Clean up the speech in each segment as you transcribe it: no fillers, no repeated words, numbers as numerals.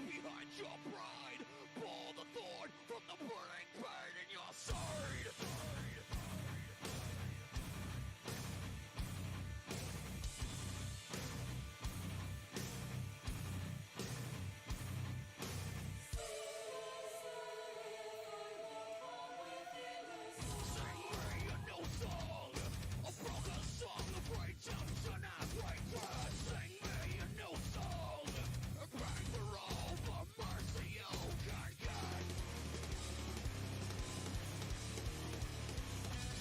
behind your pride. Pull the thorn from the burning pain in your side. Sing me a new song, a broken song of redemption and regret. Sing me a new song, beg for all the mercy you can get.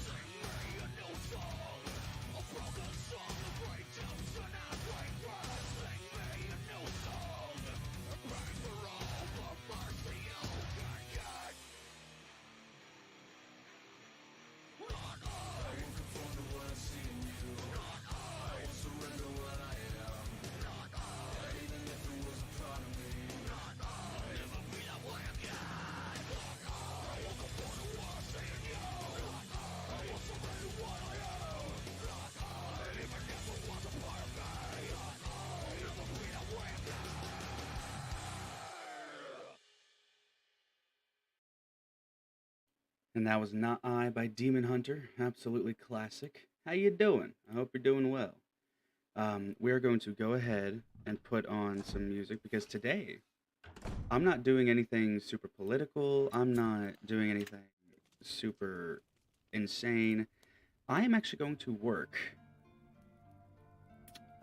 Sing me a new song, a broken song of redemption and regret. Sing me a new song, beg for all the mercy you can get. Not I. I won't conform to what I see in you. Not I. I won't surrender what I am. Not I. Even if it was a part of me. Not I. I'll never be that way again. Not I. I won't conform to what I see in you. Not I. I won't surrender what I am. Not I. Even if it was a part of me. Not I. I'll never be that way again. And that was Not I by Demon Hunter. Absolutely classic. How you doing? I hope you're doing well. We're going to go ahead and put on some music because today I'm not doing anything super political. I'm not doing anything super insane. I am actually going to work.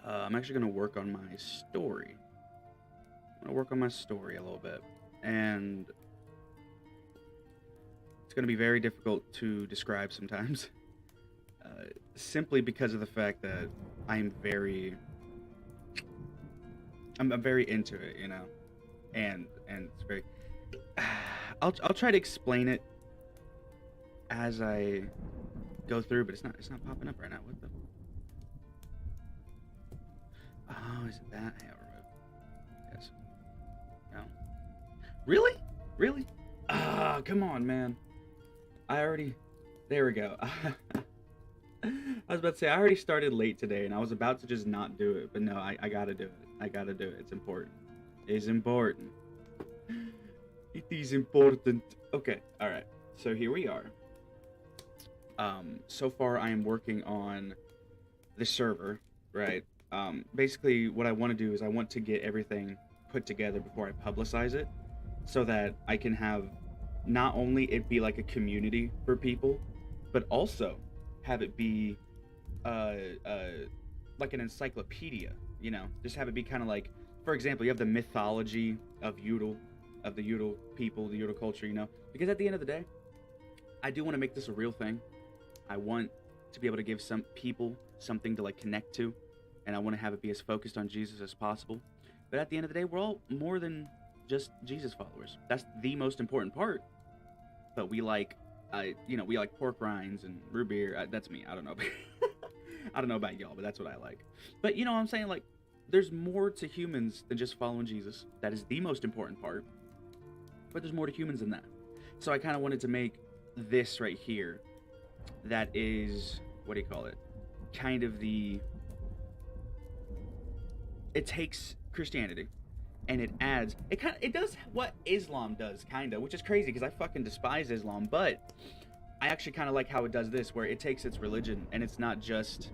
I'm actually going to work on my story. I'm going to work on my story a little bit. And it's going to be very difficult to describe sometimes, simply because of the fact that I'm very into it, you know, and it's very. I'll try to explain it as I go through, but it's not popping up right now. What the? Oh, is it that? Hey, I'll remove. Yes. No. Really? Ah, come on, man. There we go. I was about to say, I already started late today, and I was about to just not do it, but no, I gotta do it. I gotta do it. It's important. It's important. It is important. Okay, alright. So here we are. So far I am working on the server, right? Basically what I want to do is I want to get everything put together before I publicize it, so that I can have not only it be like a community for people, but also have it be like an encyclopedia, you know, just have it be kind of like, for example, you have the mythology of the Udal people, the Udal culture, you know, because at the end of the day, I do want to make this a real thing. I want to be able to give some people something to like connect to, and I want to have it be as focused on Jesus as possible. But at the end of the day, we're all more than just Jesus followers. That's the most important part. But we like, we like pork rinds and root beer. That's me. I don't know. I don't know about y'all, but that's what I like. But you know what I'm saying? Like, there's more to humans than just following Jesus. That is the most important part. But there's more to humans than that. So I kind of wanted to make this right here that is, what do you call it? Kind of it takes Christianity and it does what Islam does, kind of, which is crazy because I fucking despise Islam, but I actually kind of like how it does this, where it takes its religion and it's not just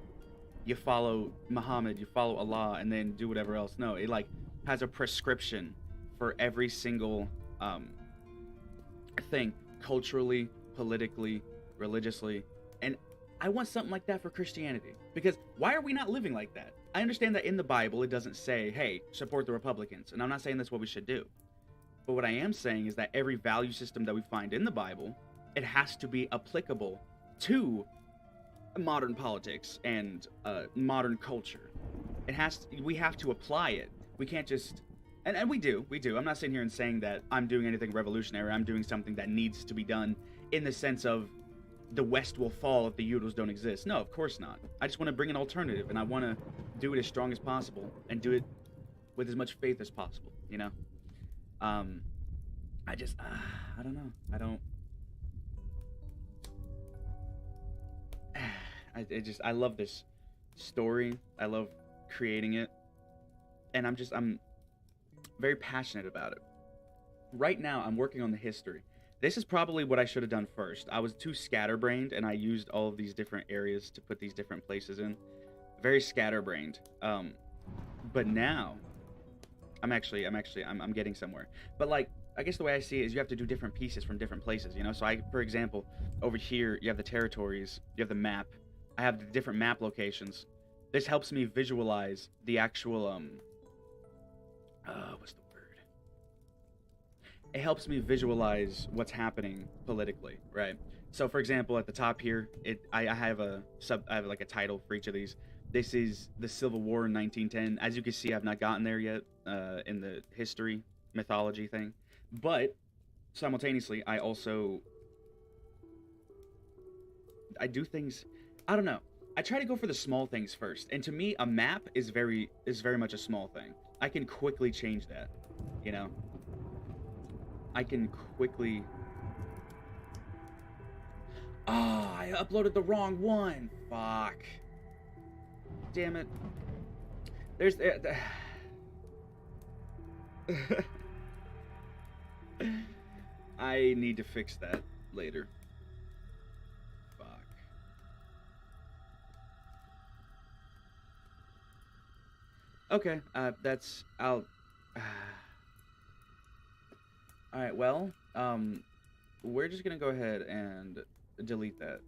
you follow Muhammad, you follow Allah, and then do whatever else. No, it like has a prescription for every single thing, culturally, politically, religiously, and I want something like that for Christianity, because why are we not living like that? I understand that in the Bible it doesn't say, hey, support the Republicans, and I'm not saying that's what we should do. But what I am saying is that every value system that we find in the Bible, it has to be applicable to modern politics and modern culture. We have to apply it. We can't just, and we do. I'm not sitting here and saying that I'm doing anything revolutionary. I'm doing something that needs to be done in the sense of the West will fall if the Udals don't exist. No, of course not. I just want to bring an alternative, and I want to do it as strong as possible and do it with as much faith as possible, you know? I don't know. I love this story. I love creating it. And I'm very passionate about it. Right now, I'm working on the history. This is probably what I should have done first. I was too scatterbrained, and I used all of these different areas to put these different places in. Very scatterbrained. But now, I'm getting somewhere. But like, I guess the way I see it is you have to do different pieces from different places, you know? So for example, over here, you have the territories, you have the map. I have the different map locations. This helps me visualize the actual, what's the word? It helps me visualize what's happening politically, right? So for example, at the top here, I have like a title for each of these. This is the Civil War in 1910. As you can see, I've not gotten there yet in the history, mythology thing. But simultaneously, I do things, I don't know. I try to go for the small things first. And to me, a map is very much a small thing. I can quickly change that, you know? I can quickly... Ah, I uploaded the wrong one. Fuck. Damn it. There's... I need to fix that later. Fuck. Okay, I'll... Alright, well, we're just gonna go ahead and delete that.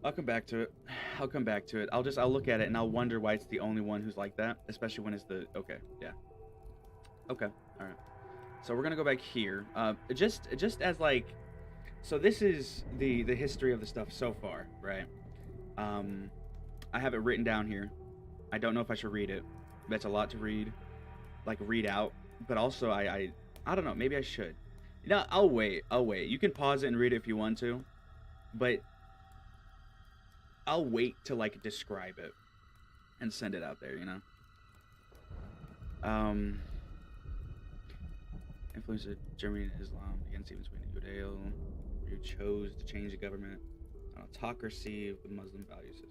I'll come back to it. I'll look at it and I'll wonder why it's the only one who's like that, especially when it's the... Okay, yeah. Okay, alright. So we're gonna go back here. Just as like... So this is the history of the stuff so far, right? I have it written down here. I don't know if I should read it. That's a lot to read. Like, read out. But also, I don't know. Maybe I should. No, I'll wait. You can pause it and read it if you want to. But... I'll wait to, like, describe it and send it out there, you know? Influence of Germany and Islam began Stephen Sweeney Yurilyang, who chose to change the government on autocracy of the Muslim value system.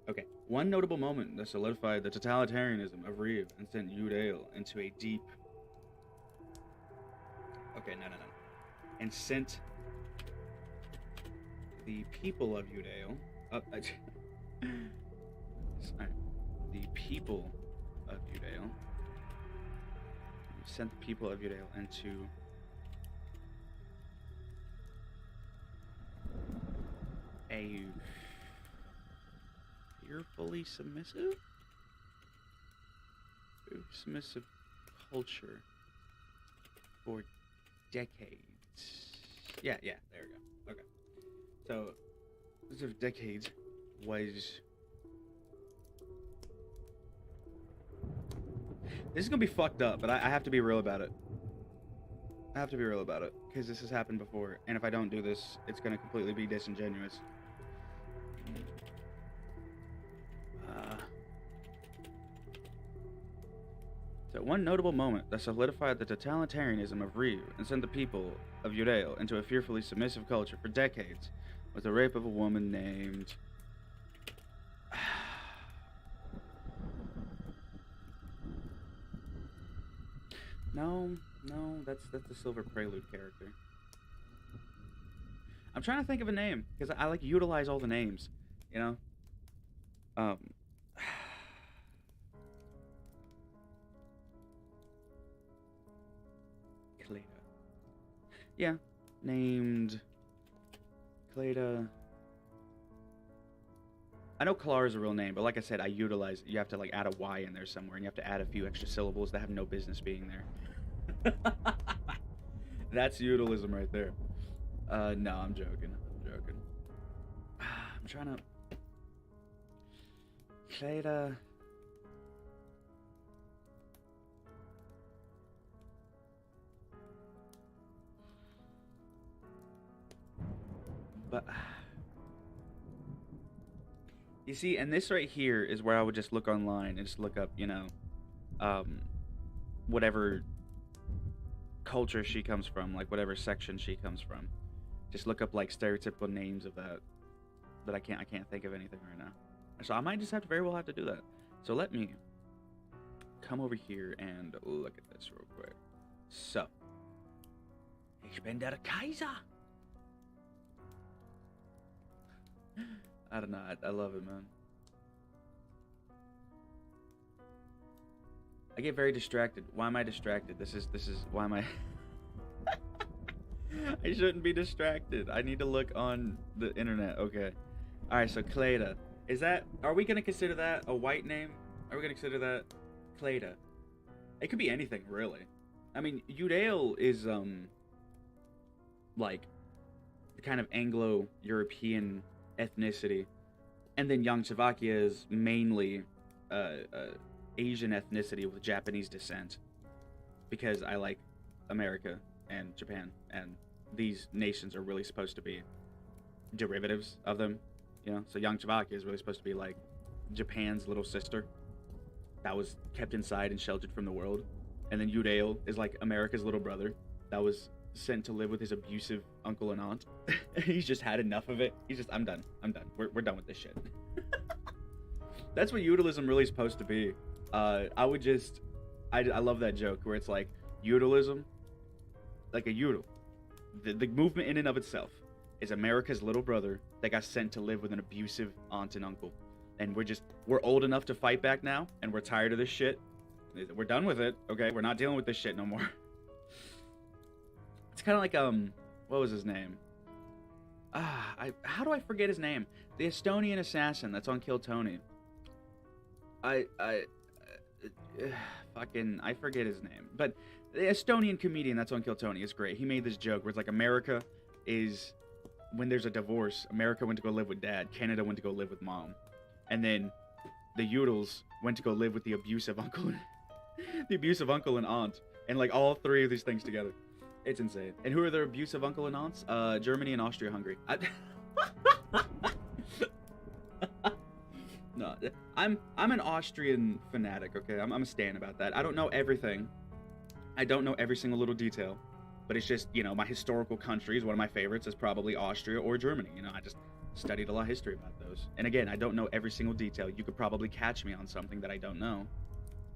Okay, one notable moment that solidified the totalitarianism of Reeve and sent Yurilyang into a deep... Okay, no. And sent... the people of Yurilyang, the people of Yurilyang, sent the people of Yurilyang into a fearfully submissive culture for decades. Yeah, there we go. Okay. So, this of decades was... This is gonna be fucked up, but I have to be real about it. Because this has happened before, and if I don't do this, it's gonna completely be disingenuous. So, one notable moment that solidified the totalitarianism of Reeve and sent the people of Yurilyang into a fearfully submissive culture for decades was the rape of a woman named... No, that's the Silver Prelude character. I'm trying to think of a name, because I like utilize all the names, you know? Cleda. Yeah, named... Cleda. I know Kalar is a real name, but like I said, I utilize... You have to like add a Y in there somewhere, and you have to add a few extra syllables that have no business being there. That's utilism right there. No, I'm joking. I'm trying to... Cleda... But... You see, and this right here is where I would just look online and just look up, you know, whatever culture she comes from, like whatever section she comes from. Just look up like stereotypical names of that. But I can't think of anything right now. So I might just very well have to do that. So let me come over here and look at this real quick. So, ich bin der Kaiser. I don't know. I love it, man. I get very distracted. Why am I distracted? This is why am I I shouldn't be distracted. I need to look on the internet. Okay. Alright, so Cleda. Are we gonna consider that a white name? Are we gonna consider that Cleda? It could be anything, really. I mean, Yurilyang is like the kind of Anglo-European ethnicity, and then Czechoslovakia is mainly Asian ethnicity with Japanese descent, because I like America and Japan, and these nations are really supposed to be derivatives of them, you know. So Czechoslovakia is really supposed to be like Japan's little sister that was kept inside and sheltered from the world, and then Yurilyang is like America's little brother that was sent to live with his abusive uncle and aunt. He's just had enough of it. He's just, I'm done. We're done with this shit. That's what feudalism really is supposed to be. I love that joke where it's like feudalism, like a feudal. The movement in and of itself is America's little brother that got sent to live with an abusive aunt and uncle. And we're old enough to fight back now, and we're tired of this shit. We're done with it, okay? We're not dealing with this shit no more. It's kind of like, what was his name? How do I forget his name? The Estonian assassin that's on Kill Tony. I forget his name. But the Estonian comedian that's on Kill Tony is great. He made this joke where it's like America is, when there's a divorce, America went to go live with dad, Canada went to go live with mom. And then the Udals went to go live with the abusive uncle and aunt. And like all three of these things together. It's insane. And who are their abusive uncle and aunts? Germany and Austria-Hungary. No, I'm an Austrian fanatic, okay? I'm a stan about that. I don't know everything. I don't know every single little detail. But it's just, you know, my historical countries, one of my favorites is probably Austria or Germany. You know, I just studied a lot of history about those. And again, I don't know every single detail. You could probably catch me on something that I don't know.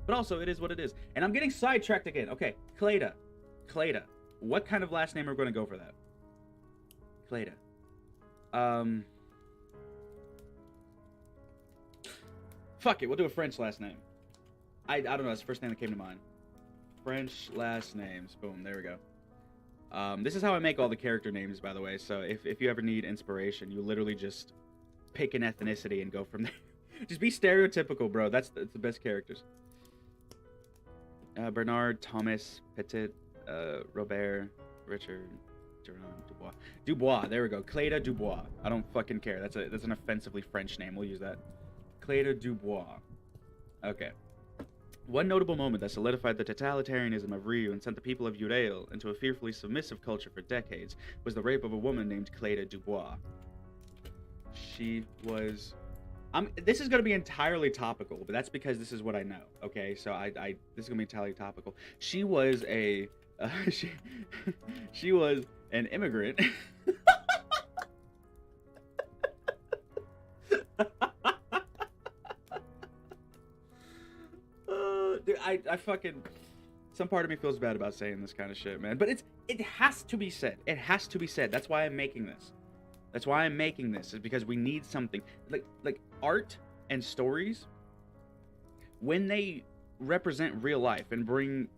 But also, it is what it is. And I'm getting sidetracked again. Okay, Cleda. What kind of last name are we going to go for that? Cleda. Fuck it, we'll do a French last name. I don't know, that's the first name that came to mind. French last names. Boom, there we go. This is how I make all the character names, by the way. So if you ever need inspiration, you literally just pick an ethnicity and go from there. Just be stereotypical, bro. That's the best characters. Bernard, Thomas, Petit, Robert, Richard, Durand, Dubois. There we go. Cleda Dubois. I don't fucking care. That's an offensively French name. We'll use that. Cleda Dubois. Okay. One notable moment that solidified the totalitarianism of Ryu and sent the people of Yurilyang into a fearfully submissive culture for decades was the rape of a woman named Cleda Dubois. She was... this is going to be entirely topical, but that's because this is what I know, okay? So this is going to be entirely topical. She was a... she was an immigrant. Dude, I fucking... Some part of me feels bad about saying this kind of shit, man. But it has to be said. It has to be said. That's why I'm making this. That's why I'm making this, is because we need something. Like art and stories, when they represent real life and bring...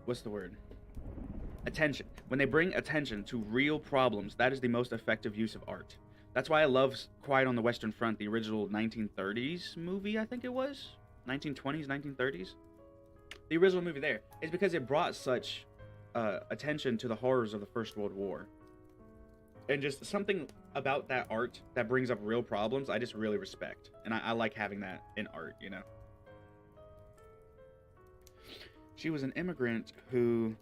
what's the word? Attention. When they bring attention to real problems, that is the most effective use of art. That's why I love Quiet on the Western Front, the original 1930s movie, I think it was? 1920s, 1930s? The original movie there is because it brought such attention to the horrors of the First World War. And just something about that art that brings up real problems, I just really respect. And I like having that in art, you know? She was an immigrant who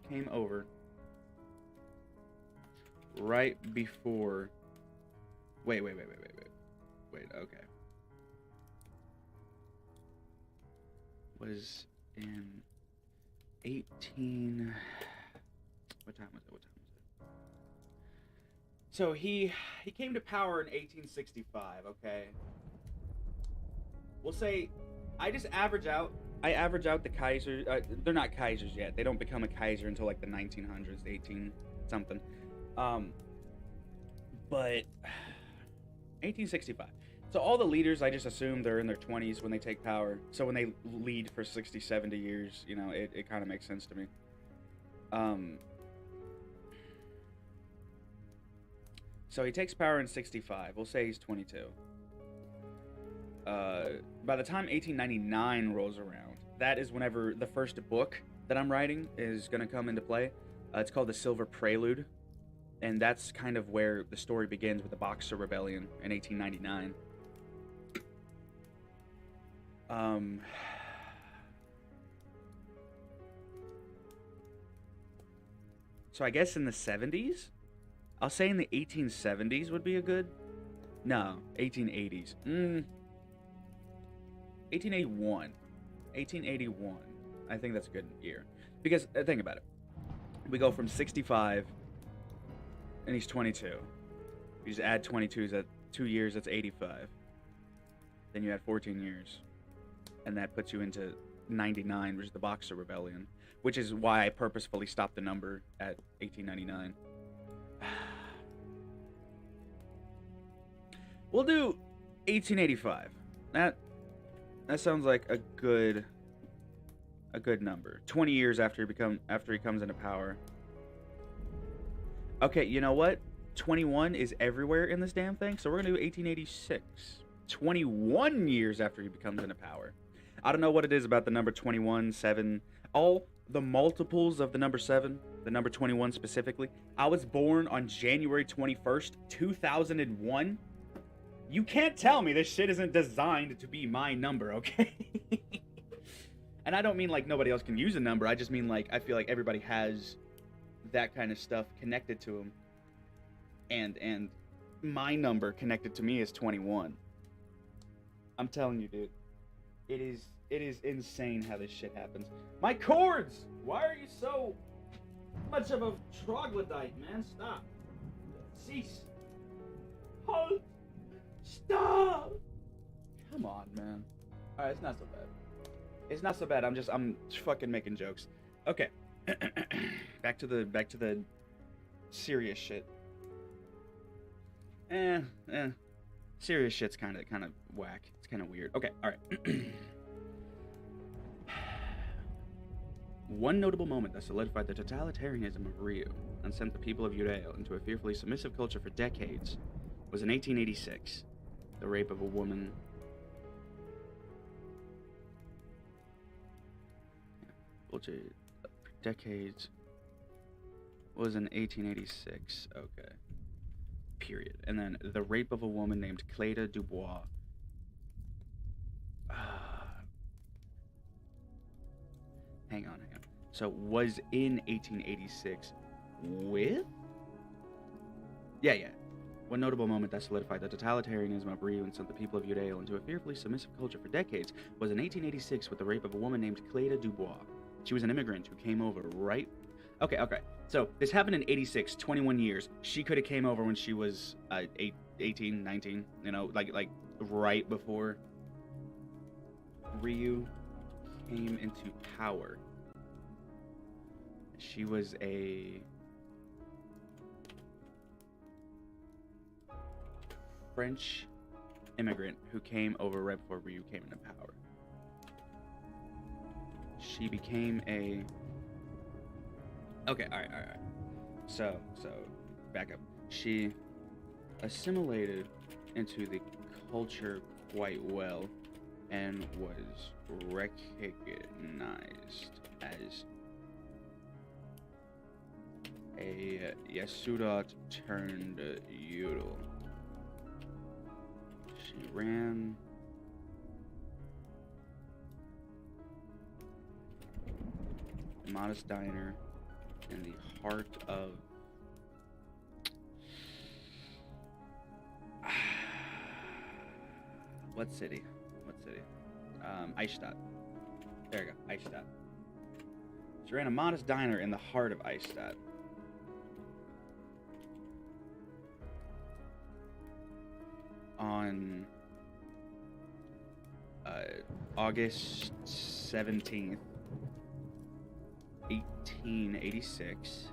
came over right before... Wait, okay. Was in 18... What time was it? So he came to power in 1865. Okay, we'll say I average out the Kaiser. They're not Kaisers yet. They don't become a Kaiser until like the 1900s, 18 something. Um, but 1865. So all the leaders, I just assume they're in their 20s when they take power. So when they lead for 60, 70 years, you know, it kind of makes sense to me. Um, so he takes power in 65. We'll say he's 22. By the time 1899 rolls around, that is whenever the first book that I'm writing is going to come into play. It's called The Silver Prelude, and that's kind of where the story begins with the Boxer Rebellion in 1899. So I guess in the 70s? I'll say in the 1870s would be a good... No, 1880s. 1881. 1881. I think that's a good year. Because, think about it. We go from 65, and he's 22. You just add 22s at 2 years, that's 85. Then you add 14 years. And that puts you into 99, which is the Boxer Rebellion. Which is why I purposefully stopped the number at 1899. We'll do 1885. That sounds like a good number. 20 years after he comes into power. Okay, you know what? 21 is everywhere in this damn thing, so we're gonna do 1886. 21 years after he becomes into power. I don't know what it is about the number 21, 7, all the multiples of the number 7, the number 21 specifically. I was born on January 21st, 2001. You can't tell me this shit isn't designed to be my number, okay? And I don't mean like nobody else can use a number. I just mean like I feel like everybody has that kind of stuff connected to them. And my number connected to me is 21. I'm telling you, dude. It is insane how this shit happens. My cords! Why are you so much of a troglodyte, man? Stop. Cease. Halt. Stop! Come on, man. Alright, it's not so bad. It's not so bad. I'm fucking making jokes. Okay. back to the serious shit. Serious shit's kind of whack. It's kind of weird. Okay, all right. One notable moment that solidified the totalitarianism of Ryu and sent the people of Yurilyang into a fearfully submissive culture for decades was in 1886, the rape of a woman. Culture for decades was in 1886. Okay. Period. And then the rape of a woman named Cleda Dubois. Hang on. So was in 1886 with? Yeah. One notable moment that solidified the totalitarianism of Ryu and sent the people of Yurilyang into a fearfully submissive culture for decades was in 1886 with the rape of a woman named Cleda Dubois. She was an immigrant who came over right... Okay. So this happened in 86, 21 years. She could have came over when she was 18, 19, you know, like right before Ryu came into power. She was a French immigrant who came over right before Ryu came into power. She became a... Okay, all right. So, back up. She assimilated into the culture quite well and was recognized as a Yasuda turned Yuril. She ran a modest diner in the heart of what city? Eichstatt. There you go, Eichstatt. She ran a modest diner in the heart of Eichstatt. on August 17th, 1886.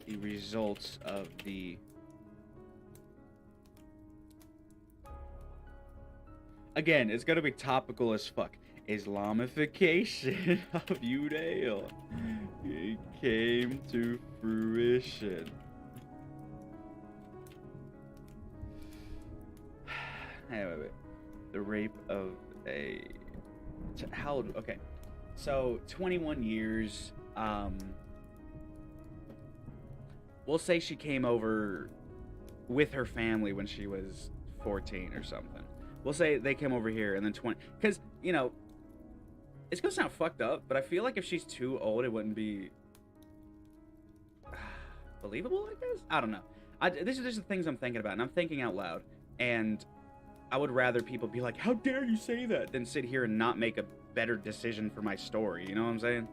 The results of the again, it's gonna be topical as fuck. Islamification of Judea. It came to fruition. Hey, wait. The rape of a how old? Okay, so 21 years. We'll say she came over with her family when she was 14 or something. We'll say they came over here and then 20, because, you know, it's gonna sound fucked up, but I feel like if she's too old, it wouldn't be believable, I guess? I don't know. This is just the things I'm thinking about, and I'm thinking out loud, and I would rather people be like, how dare you say that, than sit here and not make a better decision for my story, you know what I'm saying?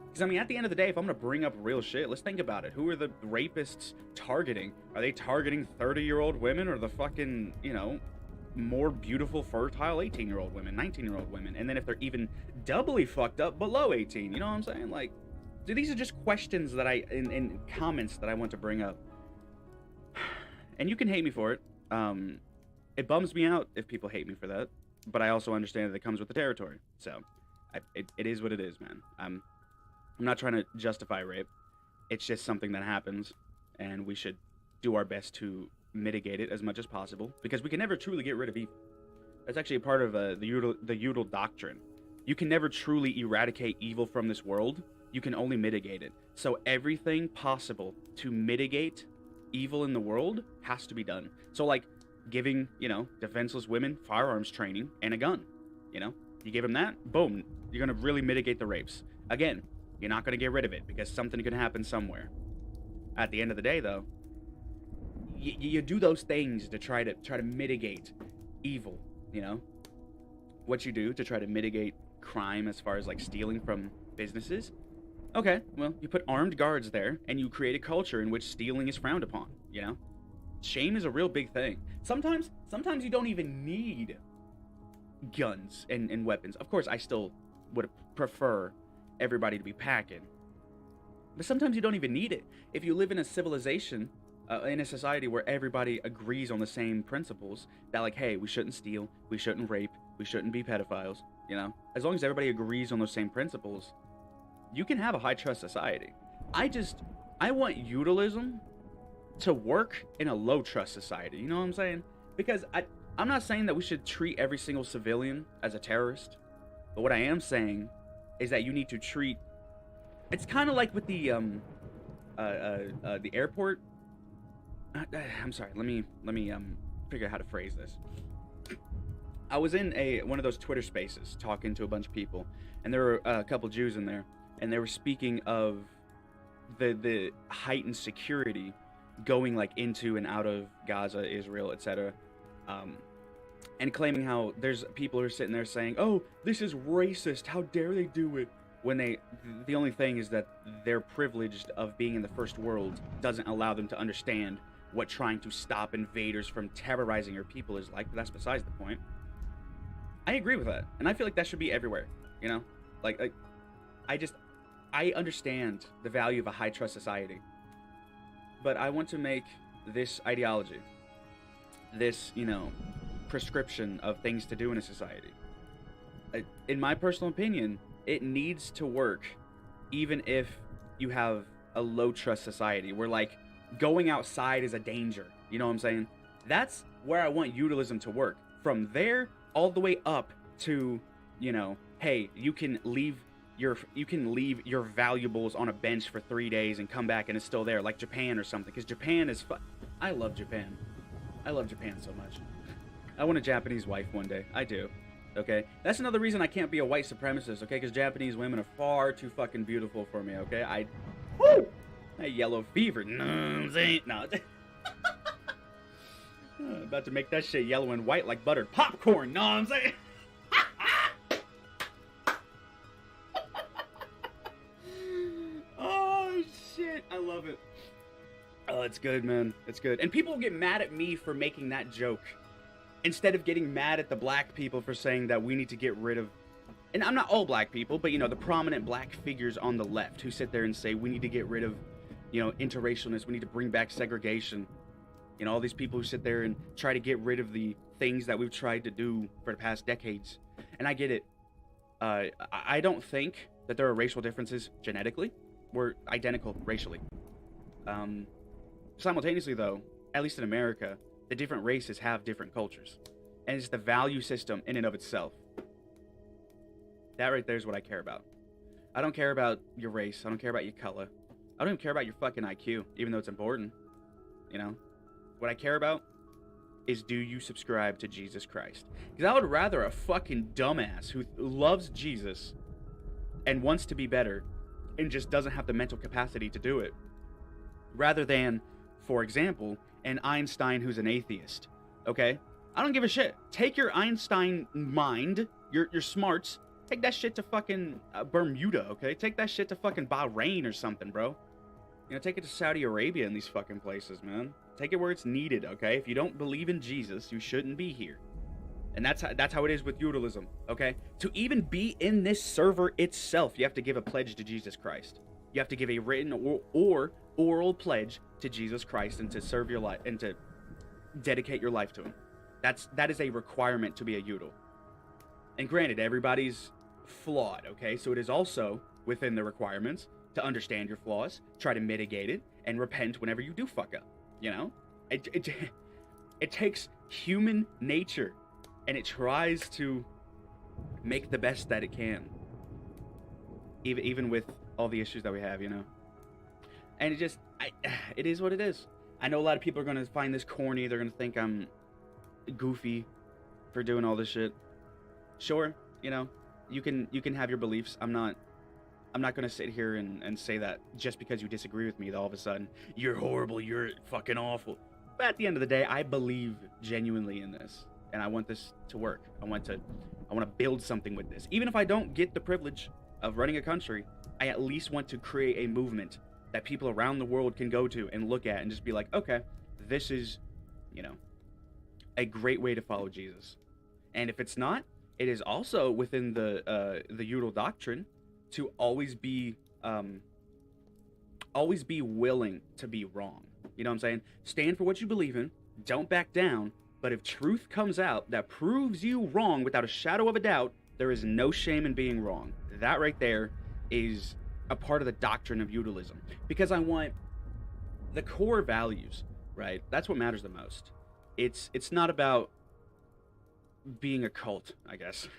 Because, I mean, at the end of the day, if I'm going to bring up real shit, let's think about it. Who are the rapists targeting? Are they targeting 30-year-old women or the fucking, you know, more beautiful, fertile 18-year-old women, 19-year-old women? And then if they're even doubly fucked up, below 18, you know what I'm saying? Like, dude, these are just questions that in comments that I want to bring up. And you can hate me for it. It bums me out if people hate me for that. But I also understand that it comes with the territory. So, it is what it is, man. I'm not trying to justify rape. It's just something that happens, and we should do our best to mitigate it as much as possible, because we can never truly get rid of evil. That's actually a part of the Udall doctrine. You can never truly eradicate evil from this world. You can only mitigate it. So everything possible to mitigate evil in the world has to be done. So, like, giving, you know, defenseless women firearms training and a gun. You know, you give them that, boom, you're going to really mitigate the rapes. Again, you're not going to get rid of it because something can happen somewhere. At the end of the day, though, you do those things to try to mitigate evil, you know? What you do to try to mitigate crime as far as, like, stealing from businesses. Okay, well, you put armed guards there, and you create a culture in which stealing is frowned upon, you know? Shame is a real big thing. Sometimes you don't even need guns and weapons. Of course, I still would prefer everybody to be packing. But sometimes you don't even need it. If you live in a civilization, in a society where everybody agrees on the same principles, that, like, hey, we shouldn't steal, we shouldn't rape, we shouldn't be pedophiles, you know? As long as everybody agrees on those same principles, you can have a high trust society. I want Yurilyang to work in a low trust society, you know what I'm saying? Because I'm not saying that we should treat every single civilian as a terrorist, but what I am saying is that you need to treat, it's kind of like with the airport. I'm sorry, let me figure out how to phrase this. I was in one of those Twitter spaces talking to a bunch of people, and there were a couple Jews in there, and they were speaking of the heightened security going, like, into and out of Gaza, Israel, etc. And claiming how there's people who are sitting there saying, oh, this is racist, how dare they do it, when the only thing is that they're privileged of being in the first world doesn't allow them to understand what trying to stop invaders from terrorizing your people is like. But that's besides the point. I agree with that, and I feel like that should be everywhere, you know? Like I understand the value of a high trust society, but I want to make this ideology, this, you know, prescription of things to do in a society, in my personal opinion, it needs to work even if you have a low trust society where, like, going outside is a danger, you know what I'm saying? That's where I want Yurilyang to work. From there all the way up to, you know, hey, you can leave your valuables on a bench for 3 days and come back and it's still there, like Japan or something, because Japan is I love Japan. I love Japan so much. I want a Japanese wife one day. I do. Okay? That's another reason I can't be a white supremacist, okay? Because Japanese women are far too fucking beautiful for me, okay? Woo! That yellow fever. No, I'm saying. No. About to make that shit yellow and white like buttered popcorn. No, I'm saying. Oh, shit. I love it. it's good, man. It's good. And people get mad at me for making that joke instead of getting mad at the black people for saying that we need to get rid of, and I'm not all black people, but, you know, the prominent black figures on the left who sit there and say we need to get rid of, you know, interracialness, we need to bring back segregation. You know, all these people who sit there and try to get rid of the things that we've tried to do for the past decades. And I get it. I don't think that there are racial differences genetically. We're identical racially. Simultaneously, though, at least in America, the different races have different cultures. And it's the value system in and of itself. That right there is what I care about. I don't care about your race. I don't care about your color. I don't even care about your fucking IQ, even though it's important. You know? What I care about is, do you subscribe to Jesus Christ? Because I would rather a fucking dumbass who loves Jesus and wants to be better and just doesn't have the mental capacity to do it, rather than, for example, an Einstein who's an atheist. Okay? I don't give a shit. Take your Einstein mind, your smarts, take that shit to fucking Bermuda, okay? Take that shit to fucking Bahrain or something, bro. You know, take it to Saudi Arabia and these fucking places, man. Take it where it's needed, okay? If you don't believe in Jesus, you shouldn't be here. And that's how it is with Yurilyang, okay? To even be in this server itself, you have to give a pledge to Jesus Christ. You have to give a written or oral pledge to Jesus Christ and to serve your life and to dedicate your life to him. That is a requirement to be a Yudel. And granted, everybody's flawed, okay? So it is also within the requirements to understand your flaws, try to mitigate it, and repent whenever you do fuck up, you know? It takes human nature, and it tries to make the best that it can, even with all the issues that we have, you know? And it is what it is. I know a lot of people are going to find this corny. They're going to think I'm goofy for doing all this shit. Sure, you know, you can have your beliefs. I'm not going to sit here and say that just because you disagree with me, that all of a sudden you're horrible, you're fucking awful. But at the end of the day, I believe genuinely in this, and I want this to work. I want to build something with this. Even if I don't get the privilege of running a country, I at least want to create a movement that people around the world can go to and look at and just be like, okay, this is, you know, a great way to follow Jesus. And if it's not, it is also within the Udal doctrine to always be willing to be wrong. You know what I'm saying? Stand for what you believe in. Don't back down. But if truth comes out that proves you wrong without a shadow of a doubt, there is no shame in being wrong. That right there is a part of the doctrine of Udalism. Because I want the core values, right? That's what matters the most. It's not about being a cult, I guess.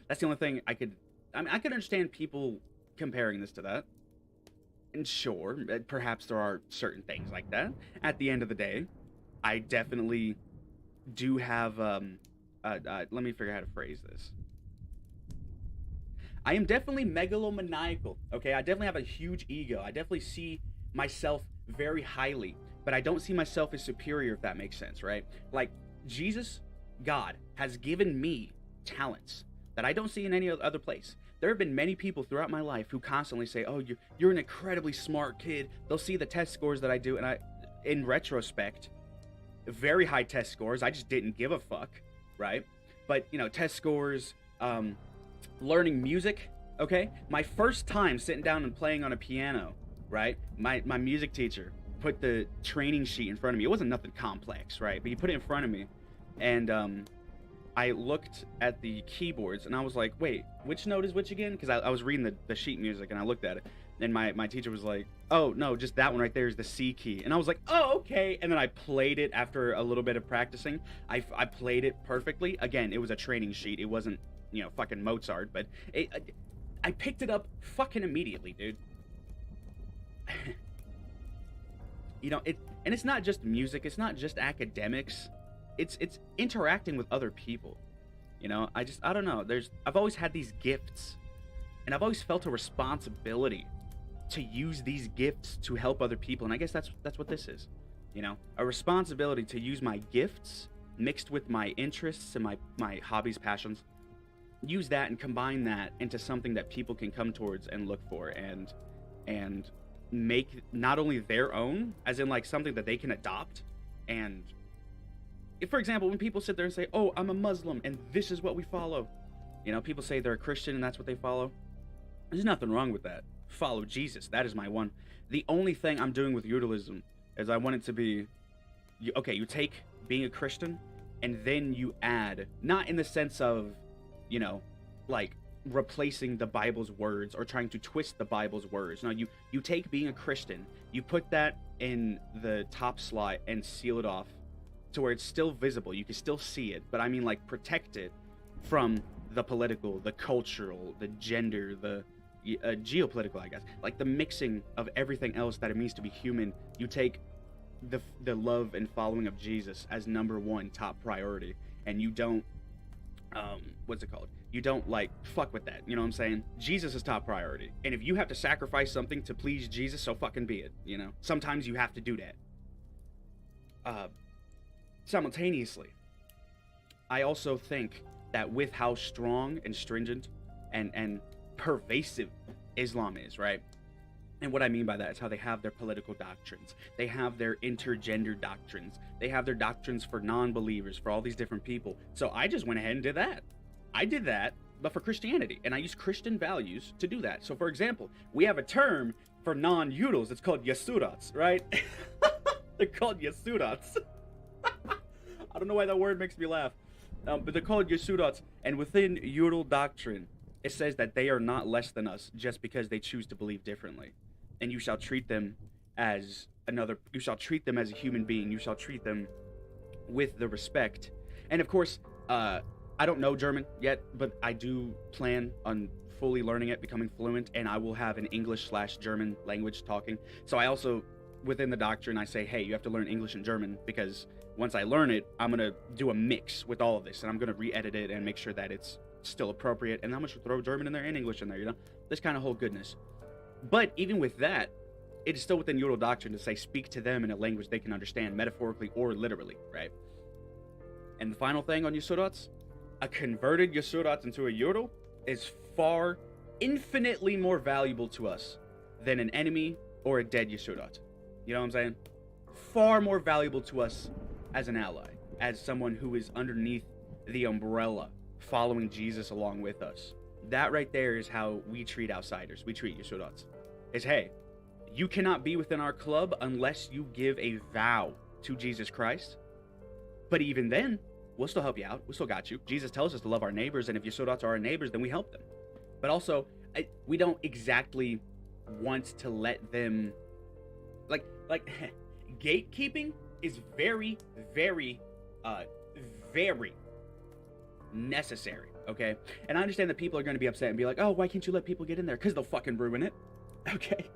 That's the only thing I could understand people comparing this to that. And sure, perhaps there are certain things like that. At the end of the day, I definitely do have, let me figure out how to phrase this. I am definitely megalomaniacal, okay? I definitely have a huge ego. I definitely see myself very highly, but I don't see myself as superior, if that makes sense, right? Like, Jesus, God, has given me talents that I don't see in any other place. There have been many people throughout my life who constantly say, oh, you're an incredibly smart kid. They'll see the test scores that I do, and in retrospect, very high test scores. I just didn't give a fuck, right? But, you know, test scores, learning music, okay? My first time sitting down and playing on a piano, right? My music teacher put the training sheet in front of me. It wasn't nothing complex, right? But he put it in front of me, and I looked at the keyboards, and I was like, wait, which note is which again? Because I was reading the sheet music, and I looked at it, and my teacher was like, oh, no, just that one right there is the C key. And I was like, oh, okay. And then I played it after a little bit of practicing. I played it perfectly. Again, it was a training sheet. It wasn't, you know, fucking Mozart, but I picked it up fucking immediately, dude. You know, and it's not just music. It's not just academics. It's interacting with other people. You know, I don't know. I've always had these gifts, and I've always felt a responsibility to use these gifts to help other people. And I guess that's what this is. You know, a responsibility to use my gifts mixed with my interests and my hobbies, passions, use that and combine that into something that people can come towards and look for and make not only their own, as in like something that they can adopt. And if, for example, when people sit there and say, oh, I'm a Muslim and this is what we follow, you know, people say they're a Christian and that's what they follow. There's nothing wrong with that. Follow Jesus. That is my one. The only thing I'm doing with Yurilyang is I want it to be, you take being a Christian and then you add, not in the sense of, you know, like replacing the Bible's words or trying to twist the Bible's words. No, you take being a Christian, you put that in the top slot and seal it off to where it's still visible. You can still see it, but I mean like protect it from the political, the cultural, the gender, the geopolitical, I guess, like the mixing of everything else that it means to be human. You take the love and following of Jesus as number one top priority, and you don't what's it called, you don't like fuck with that, you know what I'm saying? Jesus is top priority, and if you have to sacrifice something to please Jesus, so fucking be it, you know? Sometimes you have to do that. Simultaneously, I also think that with how strong and stringent and pervasive Islam is, right? And what I mean by that is how they have their political doctrines. They have their intergender doctrines. They have their doctrines for non-believers, for all these different people. So I just went ahead and did that. I did that, but for Christianity. And I use Christian values to do that. So for example, we have a term for non-Udals. It's called Yasurats, right? They're called Yasurats. I don't know why that word makes me laugh. But they're called Yasurats. And within Ural doctrine, it says that they are not less than us just because they choose to believe differently. And you shall treat them as you shall treat them as a human being. You shall treat them with the respect. And of course, I don't know German yet, but I do plan on fully learning it, becoming fluent, and I will have an English/German language talking. So I also, within the doctrine, I say, hey, you have to learn English and German, because once I learn it, I'm going to do a mix with all of this, and I'm going to re-edit it and make sure that it's still appropriate, and I'm going to throw German in there and English in there, you know? This kind of whole goodness. But even with that, it is still within Yodel doctrine to say speak to them in a language they can understand, metaphorically or literally, right? And the final thing on Yasurats, a converted Yasurat into a Yodel is far, infinitely more valuable to us than an enemy or a dead Yasurat. You know what I'm saying? Far more valuable to us as an ally, as someone who is underneath the umbrella, following Jesus along with us. That right there is how we treat outsiders. We treat Yasurats. Is, hey, you cannot be within our club unless you give a vow to Jesus Christ. But even then, we'll still help you out. We still got you. Jesus tells us to love our neighbors, and if Yasurats are our neighbors, then we help them. But also, we don't exactly want to let them, like gatekeeping is very, very, very necessary, okay? And I understand that people are going to be upset and be like, oh, why can't you let people get in there? Because they'll fucking ruin it, okay?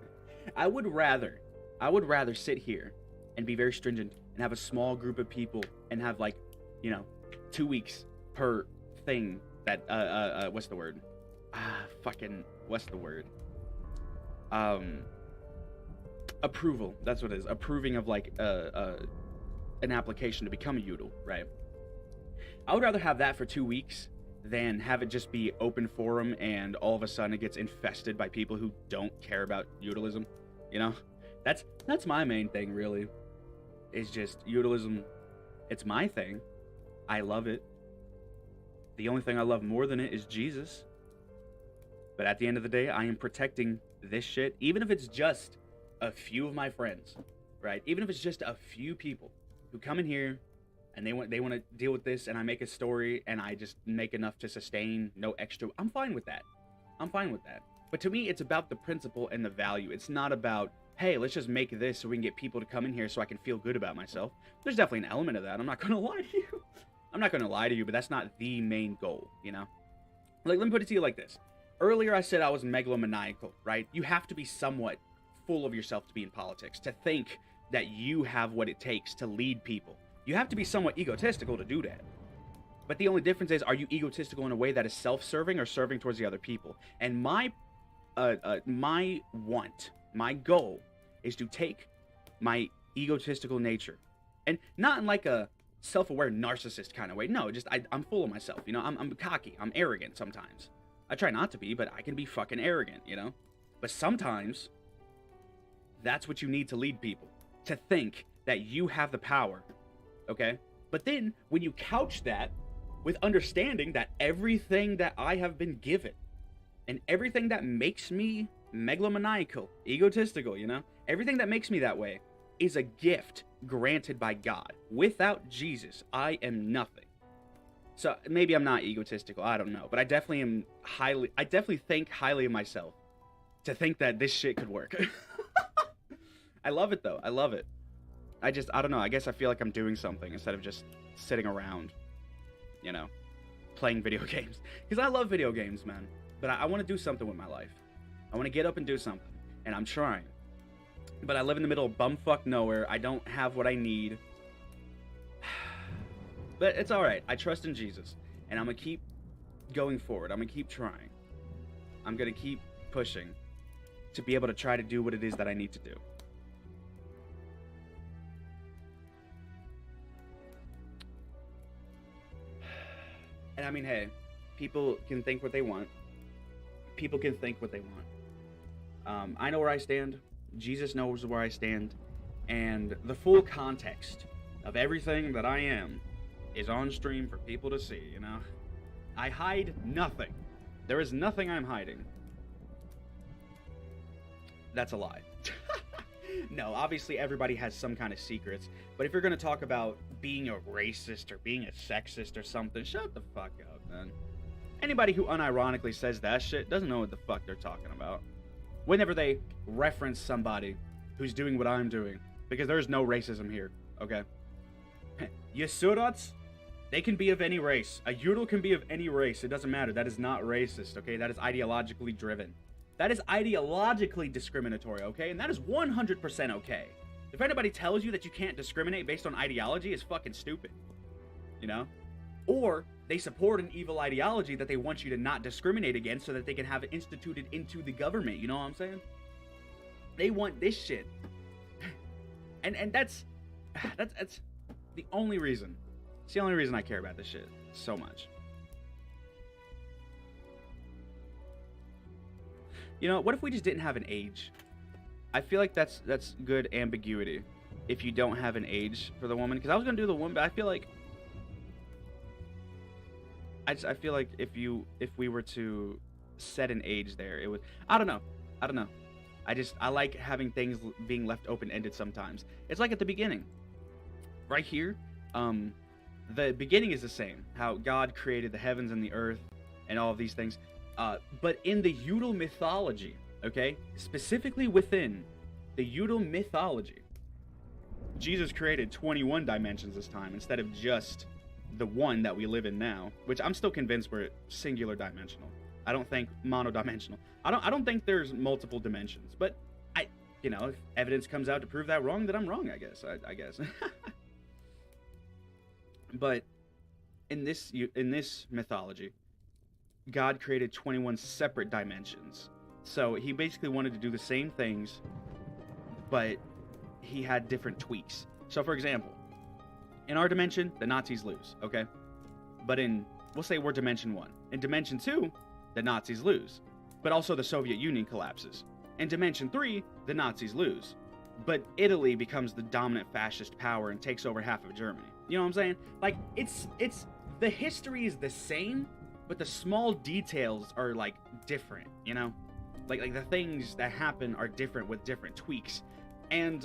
I would rather sit here and be very stringent and have a small group of people and have, like, you know, 2 weeks per thing that, what's the word? Approval. That's what it is. Approving of, like, an application to become a Udal, right? I would rather have that for 2 weeks than have it just be open forum and all of a sudden it gets infested by people who don't care about Udalism. You know? That's my main thing, really. Is just Udalism. It's my thing. I love it. The only thing I love more than it is Jesus. But at the end of the day, I am protecting this shit, even if it's just a few of my friends, right? Even if it's just a few people who come in here and they want to deal with this, and I make a story and I just make enough to sustain, no extra. I'm fine with that. I'm fine with that. But to me, it's about the principle and the value. It's not about, hey, let's just make this so we can get people to come in here so I can feel good about myself. There's definitely an element of that. I'm not going to lie to you. I'm not going to lie to you, but that's not the main goal, you know? Like, let me put it to you like this. Earlier, I said I was megalomaniacal, right? You have to be somewhat full of yourself to be in politics, to think that you have what it takes to lead people. You have to be somewhat egotistical to do that. But the only difference is, are you egotistical in a way that is self-serving or serving towards the other people? And my goal is to take my egotistical nature, and not in like a self-aware narcissist kind of way. No, just I'm full of myself. You know, I'm cocky. I'm arrogant sometimes. I try not to be, but I can be fucking arrogant, you know? But sometimes That's what you need to lead people, to think that you have the power, okay? But then when you couch that with understanding that everything that I have been given and everything that makes me megalomaniacal, egotistical, you know, everything that makes me that way is a gift granted by God. Without Jesus, I am nothing. So maybe I'm not egotistical, I don't know, but I definitely think highly of myself to think that this shit could work. I love it though. I love it. I don't know. I guess I feel like I'm doing something instead of just sitting around, you know, playing video games. Because I love video games, man. But I want to do something with my life. I want to get up and do something. And I'm trying. But I live in the middle of bumfuck nowhere. I don't have what I need. But it's alright. I trust in Jesus. And I'm going to keep going forward. I'm going to keep trying. I'm going to keep pushing to be able to try to do what it is that I need to do. And I mean, hey, people can think what they want. People can think what they want. I know where I stand. Jesus knows where I stand. And the full context of everything that I am is on stream for people to see, you know? I hide nothing. There is nothing I'm hiding. That's a lie. No, obviously everybody has some kind of secrets. But if you're going to talk about being a racist or being a sexist or something, shut the fuck up, man. Anybody who unironically says that shit doesn't know what the fuck they're talking about. Whenever they reference somebody who's doing what I'm doing. Because there's no racism here, okay? Yasurots, they can be of any race. A Yuril can be of any race. It doesn't matter. That is not racist, okay? That is ideologically driven. That is ideologically discriminatory, okay? And that is 100% okay. If anybody tells you that you can't discriminate based on ideology, it's fucking stupid. You know? Or they support an evil ideology that they want you to not discriminate against so that they can have it instituted into the government. You know what I'm saying? They want this shit. And that's the only reason. It's the only reason I care about this shit so much. You know, what if we just didn't have an age? I feel like that's good ambiguity if you don't have an age for the woman. Because I was gonna do the woman, but I feel like I feel like if we were to set an age there, it would. I don't know. I like having things being left open-ended sometimes. It's like at the beginning, right here. The beginning is the same. How God created the heavens and the earth and all of these things. But in the Yuril mythology, okay, specifically within the Yuril mythology, Jesus created 21 dimensions this time instead of just the one that we live in now, which I'm still convinced we're singular dimensional. I don't think monodimensional. I don't think there's multiple dimensions, but you know, if evidence comes out to prove that wrong, then I'm wrong, I guess. I guess. But in this mythology, God created 21 separate dimensions. So he basically wanted to do the same things, but he had different tweaks. So for example, in our dimension, the Nazis lose, okay? But we'll say we're Dimension 1. In Dimension 2, the Nazis lose. But also the Soviet Union collapses. In Dimension 3, the Nazis lose. But Italy becomes the dominant fascist power and takes over half of Germany. You know what I'm saying? Like, it's the history is the same, but the small details are, like, different, you know? Like the things that happen are different with different tweaks. And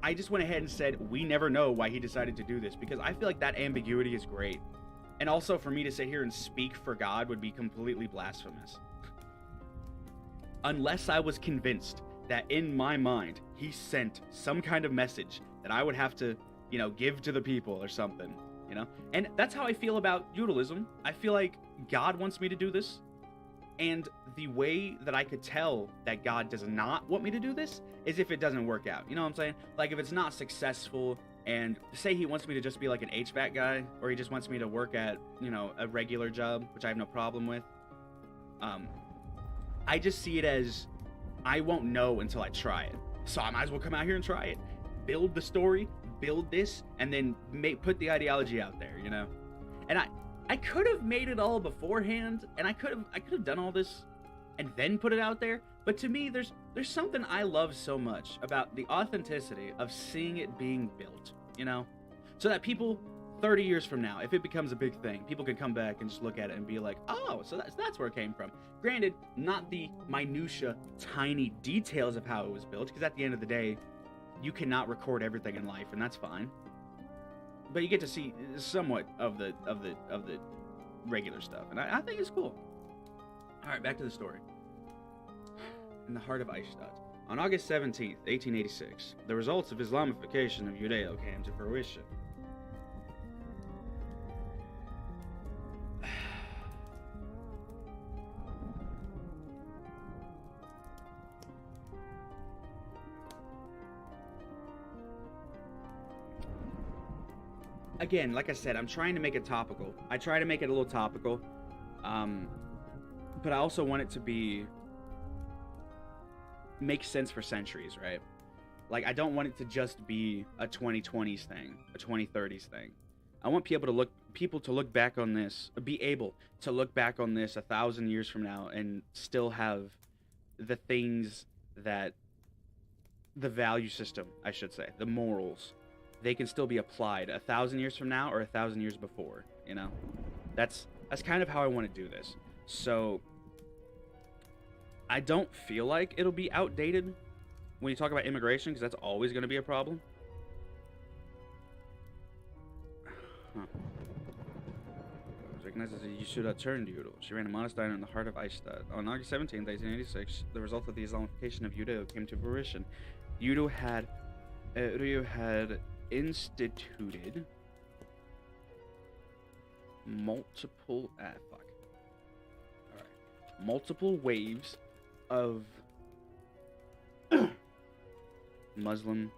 I just went ahead and said, we never know why he decided to do this, because I feel like that ambiguity is great. And also for me to sit here and speak for God would be completely blasphemous. Unless I was convinced that in my mind, he sent some kind of message that I would have to, you know, give to the people or something, you know? And that's how I feel about Yurilism. I feel like God wants me to do this. And the way that I could tell that God does not want me to do this is if it doesn't work out. You know what I'm saying? Like if it's not successful, and say he wants me to just be like an HVAC guy, or he just wants me to work at, you know, a regular job, which I have no problem with. I just see it as I won't know until I try it. So I might as well come out here and try it. Build the story, build this, and then put the ideology out there, you know? And I could have made it all beforehand, and I could have done all this and then put it out there, but to me there's something I love so much about the authenticity of seeing it being built, you know? So that people 30 years from now, if it becomes a big thing, people can come back and just look at it and be like, oh, so that's where it came from. Granted, not the minutia, tiny details of how it was built, because at the end of the day, you cannot record everything in life, and that's fine. But you get to see somewhat of the regular stuff, and I think it's cool. All right, back to the story. In the heart of Eichstatt, on August 17th, 1886, the results of Islamification of Judea came to fruition. Again, like I said, I'm trying to make it topical. I try to make it a little topical, but I also want it to make sense for centuries, right? Like, I don't want it to just be a 2020s thing, a 2030s thing. I want people to look back on this, be able to look back on this 1,000 years from now and still have the things that the value system, I should say, the morals, they can still be applied 1,000 years from now or 1,000 years before, you know? That's kind of how I want to do this. So I don't feel like it'll be outdated when you talk about immigration, because that's always going to be a problem. Huh. Recognized as a Yasuda turned Yudel. She ran a modest diner in the heart of Eichstatt. On August 17th, 1886, the result of the Islamification of Yudel came to fruition. Ryu had instituted multiple waves of Muslim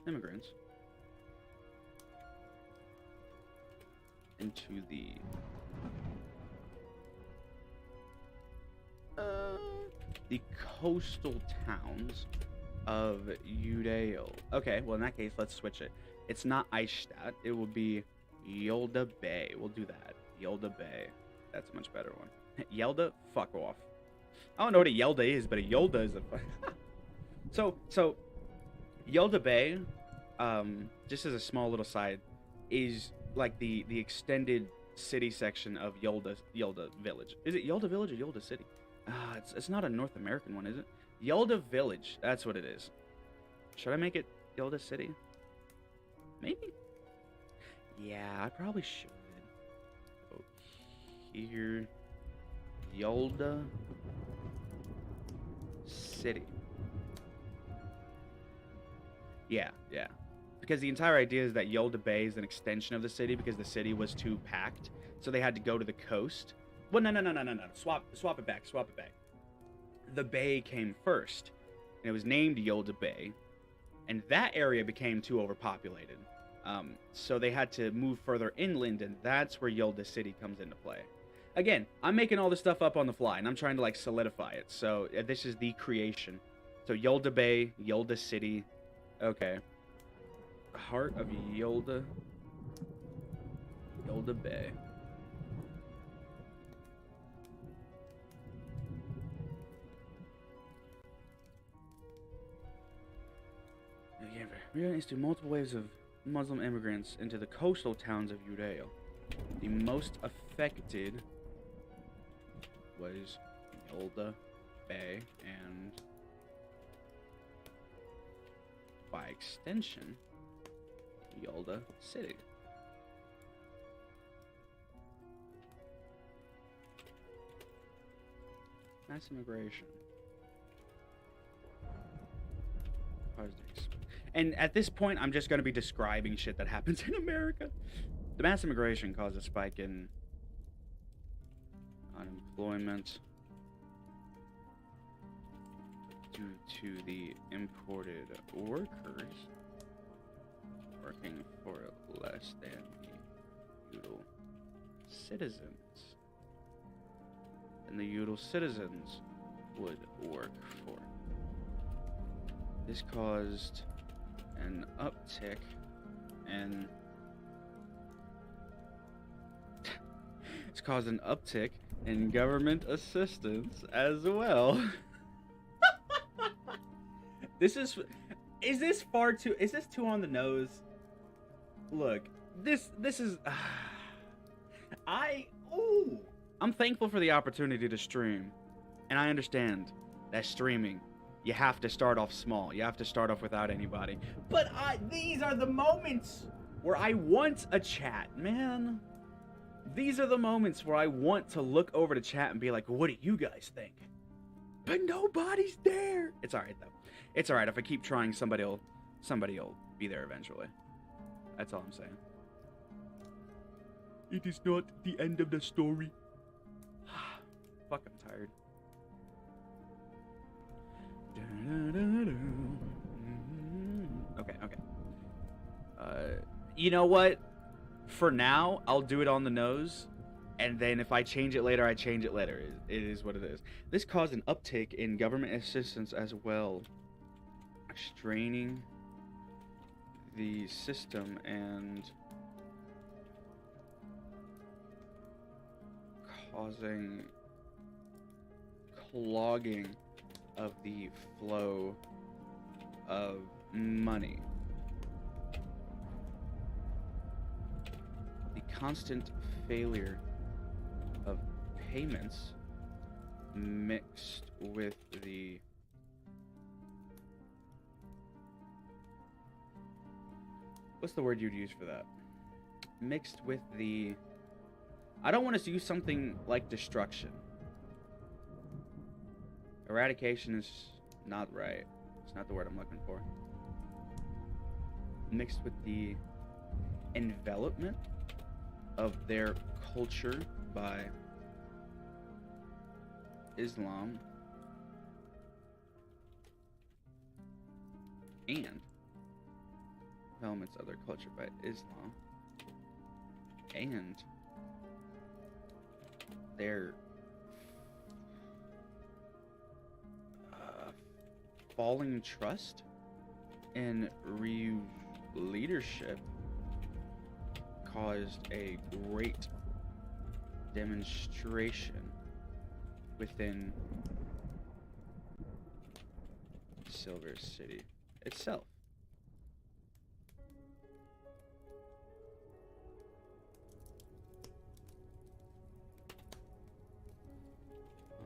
immigrants into the coastal towns of Judeo. Okay, well in that case, let's switch it. It's not Eichstatt. It will be Yolda Bay. We'll do that. Yolda Bay. That's a much better one. Yelda? Fuck off. I don't know what a Yelda is, but a Yolda is a... So, Yolda Bay, just as a small little side, is like the extended city section of Yolda Village. Is it Yolda Village or Yolda City? It's not a North American one, is it? Yolda Village, that's what it is. Should I make it Yolda City? Maybe? Yeah, I probably should. Oh, here. Yolda City. Yeah. Because the entire idea is that Yolda Bay is an extension of the city because the city was too packed. So they had to go to the coast. Well, no. Swap it back. The bay came first, and it was named Yolda Bay, and that area became too overpopulated. So they had to move further inland, and that's where Yolda City comes into play. Again, I'm making all this stuff up on the fly, and I'm trying to like solidify it. So this is the creation. So Yolda Bay, Yolda City. Okay. Heart of Yolda Bay. Reunites to multiple waves of Muslim immigrants into the coastal towns of Judea. The most affected was Yolda Bay and, by extension, Yolda City. Mass immigration. And at this point, I'm just going to be describing shit that happens in America. The mass immigration caused a spike in unemployment due to the imported workers working for less than the Udall citizens. And the Udall citizens would work for. This caused an uptick in it's caused an uptick in government assistance as well. This is this far too, is this too on the nose? Look, this is, I'm thankful for the opportunity to stream. And I understand that streaming, you have to start off small. You have to start off without anybody. But these are the moments where I want a chat, man. These are the moments where I want to look over to chat and be like, what do you guys think? But nobody's there. It's alright, though. It's alright. If I keep trying, somebody will be there eventually. That's all I'm saying. It is not the end of the story. Fuck, I'm tired. Okay. You know what? For now, I'll do it on the nose, and then if I change it later, I change it later. It is what it is. This caused an uptick in government assistance as well, straining the system and causing clogging of the flow of money. The constant failure of payments mixed with the what's the word you'd use for that? Mixed with the, I don't want to use something like destruction. Eradication is not right. It's not the word I'm looking for. Mixed with the envelopment of their culture by Islam and elements of their culture by Islam and their falling trust in leadership caused a great demonstration within Silver City itself.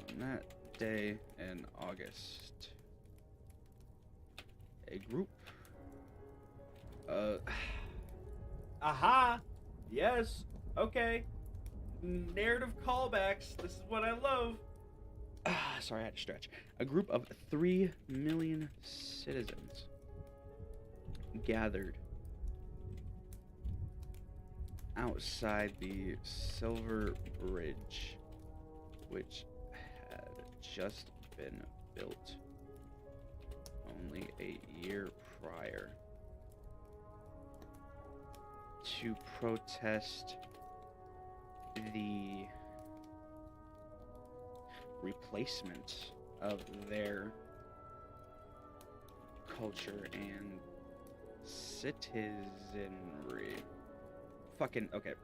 On that day in August, a group aha, yes, okay, narrative callbacks, this is what I love. Sorry, I had to stretch. A group of 3 million citizens gathered outside the Silver Bridge, which had just been built only a year prior, to protest the replacement of their culture and citizenry. Fucking okay.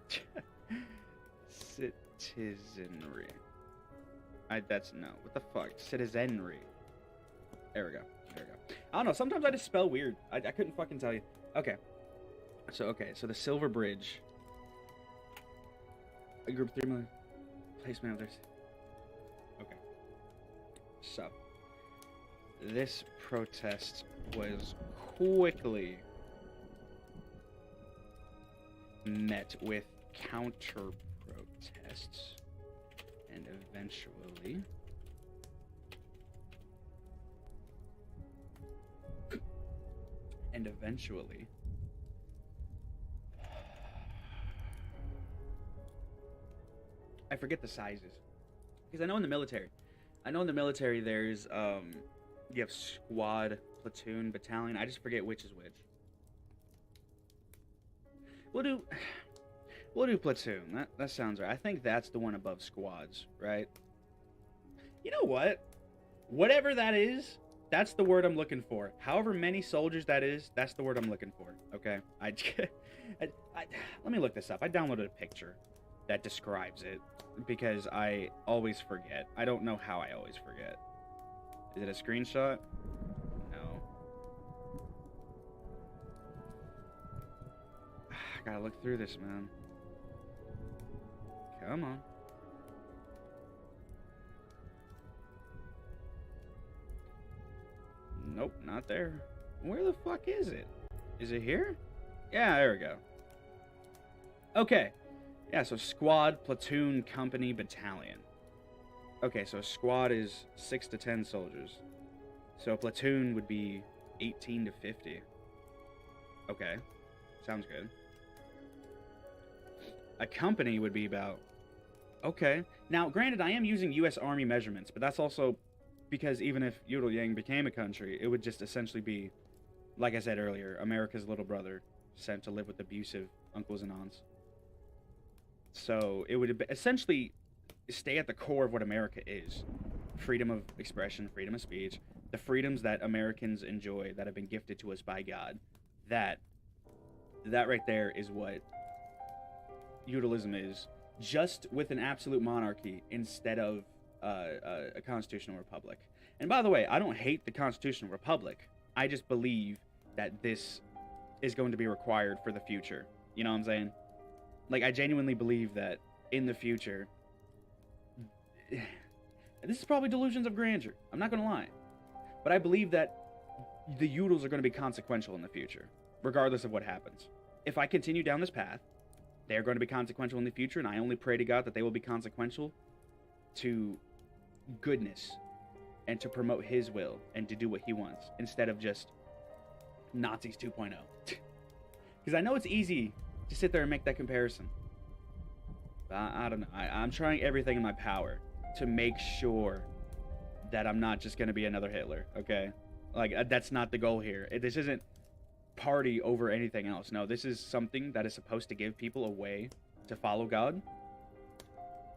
Citizenry. That's no. What the fuck? Citizenry. There we go. I don't know. Sometimes I just spell weird. I couldn't fucking tell you. Okay. So the Silver Bridge. A group of 3 million placement of theirs. Okay. So this protest was quickly met with counter protests and eventually I forget the sizes, because I know in the military there's you have squad, platoon, battalion. I just forget which is which. We'll do platoon. That sounds right. I think that's the one above squads, right? You know what? Whatever that is, that's the word I'm looking for. However many soldiers that is, that's the word I'm looking for. Okay. Let me look this up. I downloaded a picture that describes it because I always forget. I don't know how I always forget. Is it a screenshot? No. gotta look through this, man. Come on. Nope, not there. Where the fuck is it? Is it here? Yeah, there we go. Okay. Yeah, so squad, platoon, company, battalion. Okay, so a squad is 6 to 10 soldiers. So a platoon would be 18 to 50. Okay. Sounds good. A company would be about... Okay. Now, granted, I am using U.S. Army measurements, but that's also because even if Yurilyang became a country, it would just essentially be, like I said earlier, America's little brother sent to live with abusive uncles and aunts. So it would essentially stay at the core of what America is. Freedom of expression, freedom of speech, the freedoms that Americans enjoy that have been gifted to us by God. That right there is what feudalism is, just with an absolute monarchy instead of a constitutional republic. And by the way, I don't hate the constitutional republic. I just believe that this is going to be required for the future. You know what I'm saying? Like, I genuinely believe that in the future, this is probably delusions of grandeur. I'm not going to lie. But I believe that the Udals are going to be consequential in the future, regardless of what happens. If I continue down this path, they're going to be consequential in the future, and I only pray to God that they will be consequential to goodness and to promote His will and to do what He wants, instead of just Nazis 2.0. Because I know it's easy to sit there and make that comparison. But I don't know. I'm trying everything in my power to make sure that I'm not just going to be another Hitler, okay? Like, that's not the goal here. This isn't party over anything else. No, this is something that is supposed to give people a way to follow God.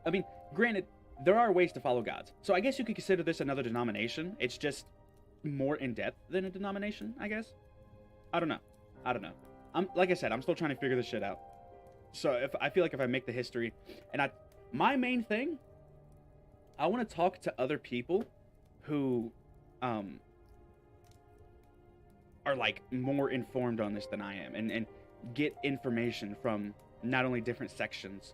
I mean, granted, there are ways to follow God. So I guess you could consider this another denomination. It's just more in-depth than a denomination, I guess. I don't know. Like I said, I'm still trying to figure this shit out. So I feel like if I make the history, and my main thing, I want to talk to other people who are like more informed on this than I am, and get information from not only different sections,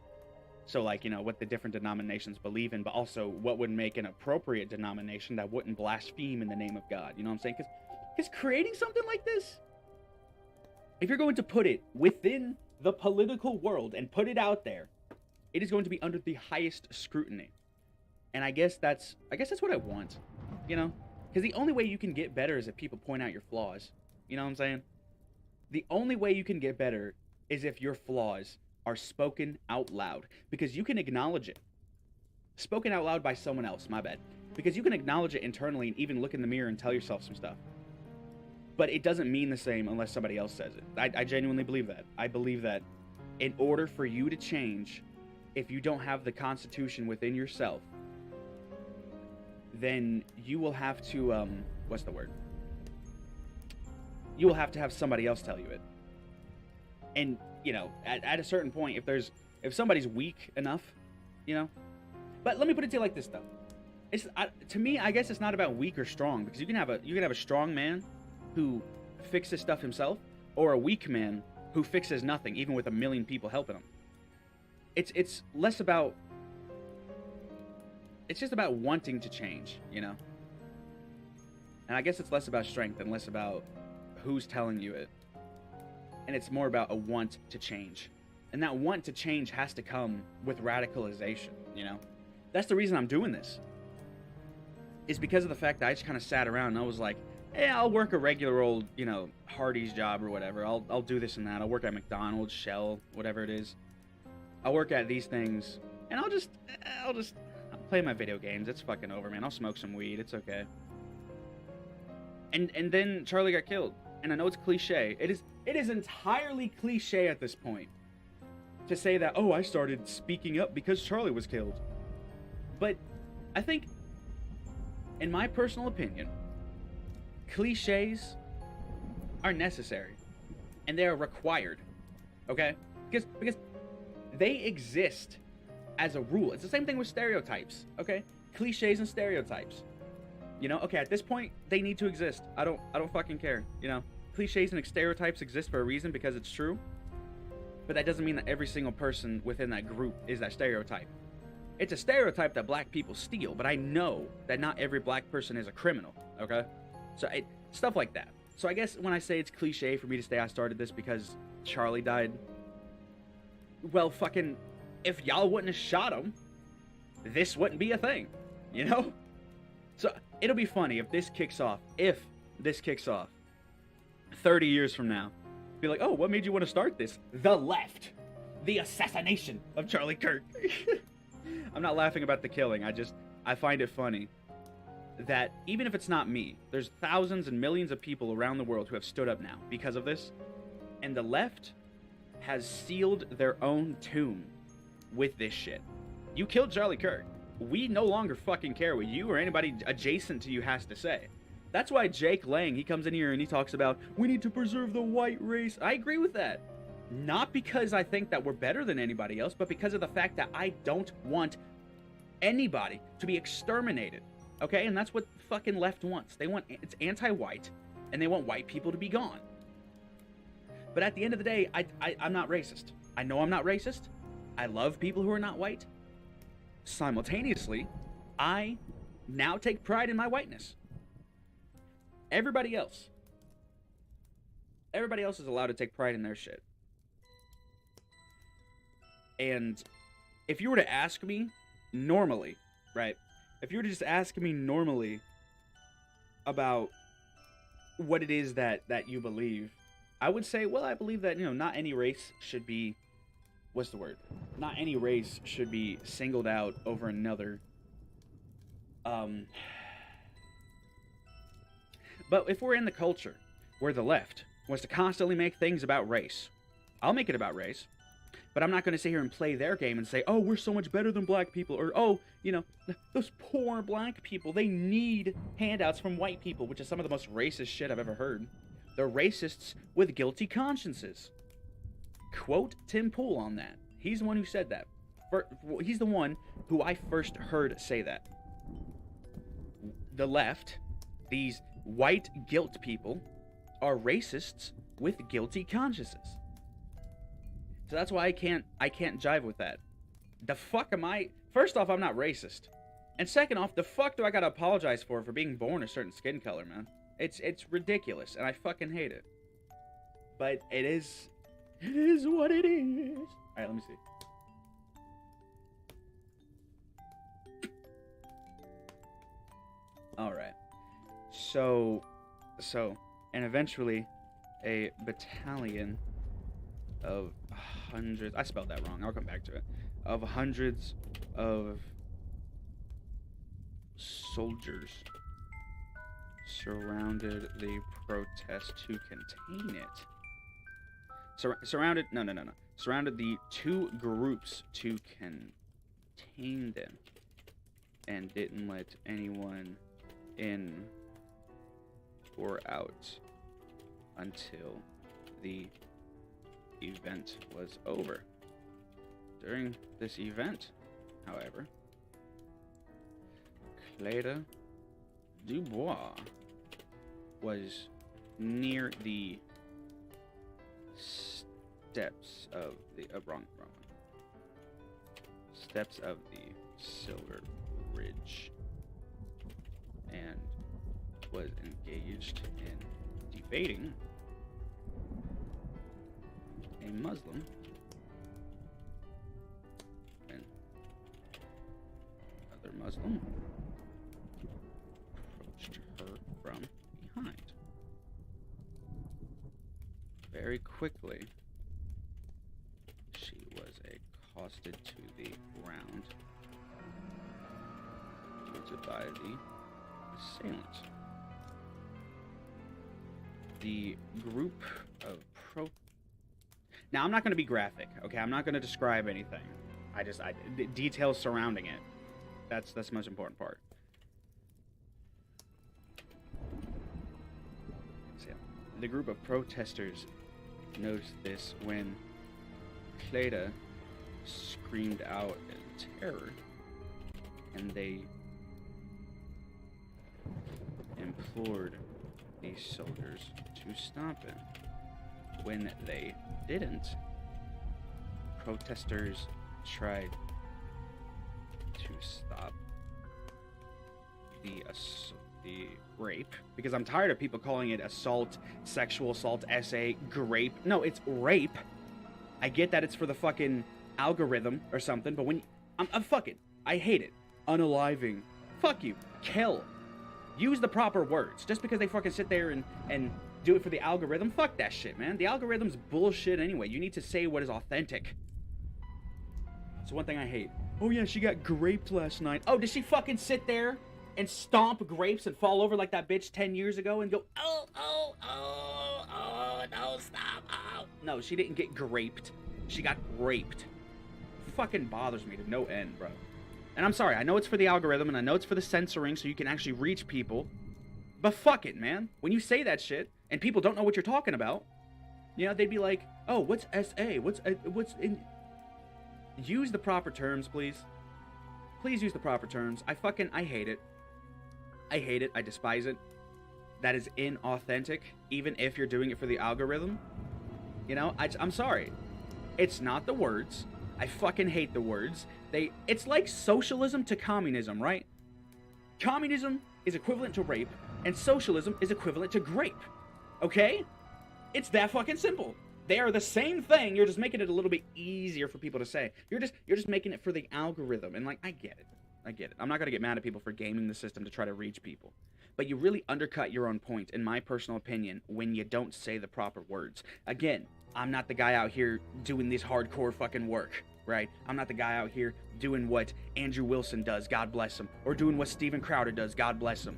so like, you know, what the different denominations believe in, but also what would make an appropriate denomination that wouldn't blaspheme in the name of God. You know what I'm saying? Because creating something like this, if you're going to put it within the political world and put it out there, it is going to be under the highest scrutiny. And I guess that's what I want, you know? Because the only way you can get better is if people point out your flaws. You know what I'm saying? The only way you can get better is if your flaws are spoken out loud. Because you can acknowledge it. Spoken out loud by someone else, my bad. Because you can acknowledge it internally and even look in the mirror and tell yourself some stuff. But it doesn't mean the same unless somebody else says it. I genuinely believe that. I believe that in order for you to change, if you don't have the Constitution within yourself, then you will have to, what's the word? You will have to have somebody else tell you it. And, you know, at a certain point, if somebody's weak enough, you know. But let me put it to you like this, though. To me, I guess it's not about weak or strong, because you can have a strong man who fixes stuff himself, or a weak man who fixes nothing, even with 1 million people helping him. It's less about... It's just about wanting to change, you know? And I guess it's less about strength and less about who's telling you it. And it's more about a want to change. And that want to change has to come with radicalization, you know? That's the reason I'm doing this. It's because of the fact that I just kind of sat around and I was like, hey, I'll work a regular old, you know, Hardee's job or whatever. I'll do this and that. I'll work at McDonald's, Shell, whatever it is. I'll work at these things, and I'll play my video games. It's fucking over, man. I'll smoke some weed. It's okay. And then Charlie got killed. And I know it's cliche. It is entirely cliche at this point to say that, oh, I started speaking up because Charlie was killed. But I think, in my personal opinion, cliches are necessary. And they are required. Okay? Because they exist as a rule. It's the same thing with stereotypes. Okay? Cliches and stereotypes. You know, okay, at this point, they need to exist. I don't fucking care, you know. Cliches and stereotypes exist for a reason because it's true. but that doesn't mean that every single person within that group is that stereotype. It's a stereotype that black people steal, but I know that not every black person is a criminal, okay? So, stuff like that. So I guess when I say it's cliche for me to say I started this because Charlie died, well, fucking, if y'all wouldn't have shot him, this wouldn't be a thing, you know? So it'll be funny if this kicks off 30 years from now. Be like, oh, what made you want to start this? The left. The assassination of Charlie Kirk. I'm not laughing about the killing. I find it funny that even if it's not me, there's thousands and millions of people around the world who have stood up now because of this. And the left has sealed their own tomb with this shit. You killed Charlie Kirk. We no longer fucking care what you or anybody adjacent to you has to say. That's why Jake Lang, he comes in here and he talks about, we need to preserve the white race. I agree with that. Not because I think that we're better than anybody else, but because of the fact that I don't want anybody to be exterminated. Okay? And that's what fucking left wants. It's anti-white, and they want white people to be gone. But at the end of the day, I'm not racist. I know I'm not racist. I love people who are not white. Simultaneously, I now take pride in my whiteness. Everybody else is allowed to take pride in their shit. And if you were to ask me normally, right? If you were to just ask me normally about what it is that you believe, I would say, well, I believe that, not any race should be, not any race should be singled out over another. But if we're in the culture where the left wants to constantly make things about race, I'll make it about race. But I'm not going to sit here and play their game and say, oh, we're so much better than black people. Or, oh, those poor black people, they need handouts from white people, which is some of the most racist shit I've ever heard. They're racists with guilty consciences. Quote Tim Pool on that. He's the one who said that. He's the one who I first heard say that. The left, these white guilt people, are racists with guilty consciences. So that's why I can't jive with that. The fuck am I? First off, I'm not racist. And second off, the fuck do I gotta apologize for being born a certain skin color, man? It's ridiculous, and I fucking hate it. But it is what it is. Alright, let me see. Alright. So, and eventually, a battalion of hundreds, I spelled that wrong, I'll come back to it, of hundreds of soldiers surrounded the protest to contain it. Surrounded the two groups to contain them, and didn't let anyone in or out until the event was over. During this event, however, Cleda Dubois was near the steps of the steps of the Silver Ridge, and was engaged in debating a Muslim and another Muslim approached her from behind. Very quickly, she was accosted to the ground, pointed by the assailant. The group of Now, I'm not going to be graphic, okay? I'm not going to describe anything. The details surrounding it. That's the most important part. So, the group of protesters noticed this when Cleda screamed out in terror, and they implored these soldiers to stop it. When they didn't, protesters tried to stop the rape, because I'm tired of people calling it assault, sexual assault, SA, grape. No, it's rape. I get that it's for the fucking algorithm or something, but when I'm fucking, I hate it. Unaliving. Fuck you. Kill. Use the proper words. Just because they fucking sit there and do it for the algorithm, fuck that shit, man. The algorithm's bullshit anyway. You need to say what is authentic. So one thing I hate. Oh yeah, she got graped last night. Oh, did she fucking sit there and stomp grapes and fall over like that bitch 10 years ago and go, oh, no, stop, oh. No, she didn't get graped. She got raped. Fucking bothers me to no end, bro. And I'm sorry, I know it's for the algorithm and I know it's for the censoring so you can actually reach people. But fuck it, man. When you say that shit and people don't know what you're talking about, you know, they'd be like, oh, what's SA? What's in... Use the proper terms, please. Please use the proper terms. I hate it. I hate it. I despise it. That is inauthentic, even if you're doing it for the algorithm. You know, I'm sorry. It's not the words. I fucking hate the words. It's like socialism to communism, right? Communism is equivalent to rape, and socialism is equivalent to grape. Okay? It's that fucking simple. They are the same thing. You're just making it a little bit easier for people to say. You're just making it for the algorithm. And like, I get it. I get it. I'm not gonna get mad at people for gaming the system to try to reach people. But you really undercut your own point, in my personal opinion, when you don't say the proper words. Again, I'm not the guy out here doing this hardcore fucking work, right? I'm not the guy out here doing what Andrew Wilson does, God bless him. Or doing what Steven Crowder does, God bless him.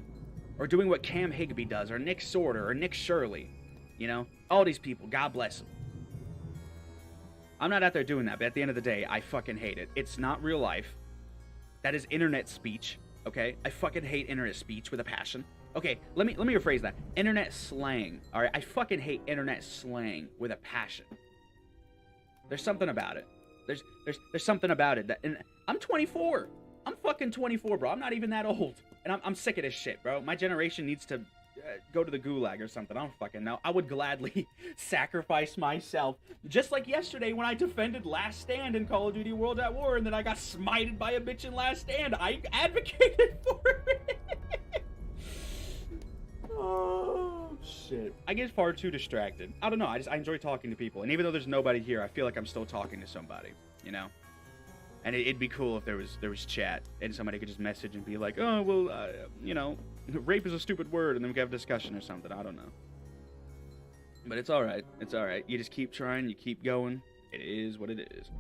Or doing what Cam Higbee does, or Nick Sorter, or Nick Shirley. You know? All these people, God bless them. I'm not out there doing that, but at the end of the day, I fucking hate it. It's not real life. That is internet speech, okay? I fucking hate internet speech with a passion. Okay, let me rephrase that. Internet slang, all right? I fucking hate internet slang with a passion. There's something about it. There's something about it that, and I'm 24. I'm fucking 24, bro. I'm not even that old, and I'm sick of this shit, bro. My generation needs to go to the gulag or something. I don't fucking know. I would gladly sacrifice myself, just like yesterday when I defended Last Stand in Call of Duty World at War, and then I got smited by a bitch in Last Stand. I advocated for it. Oh shit. I get far too distracted. I don't know. I enjoy talking to people, and even though there's nobody here, I feel like I'm still talking to somebody, you know. And it'd be cool if there was chat and somebody could just message and be like, oh well, you know, rape is a stupid word, and then we could have a discussion or something. I don't know. But it's all right. It's all right. You just keep trying. You keep going. It is what it is.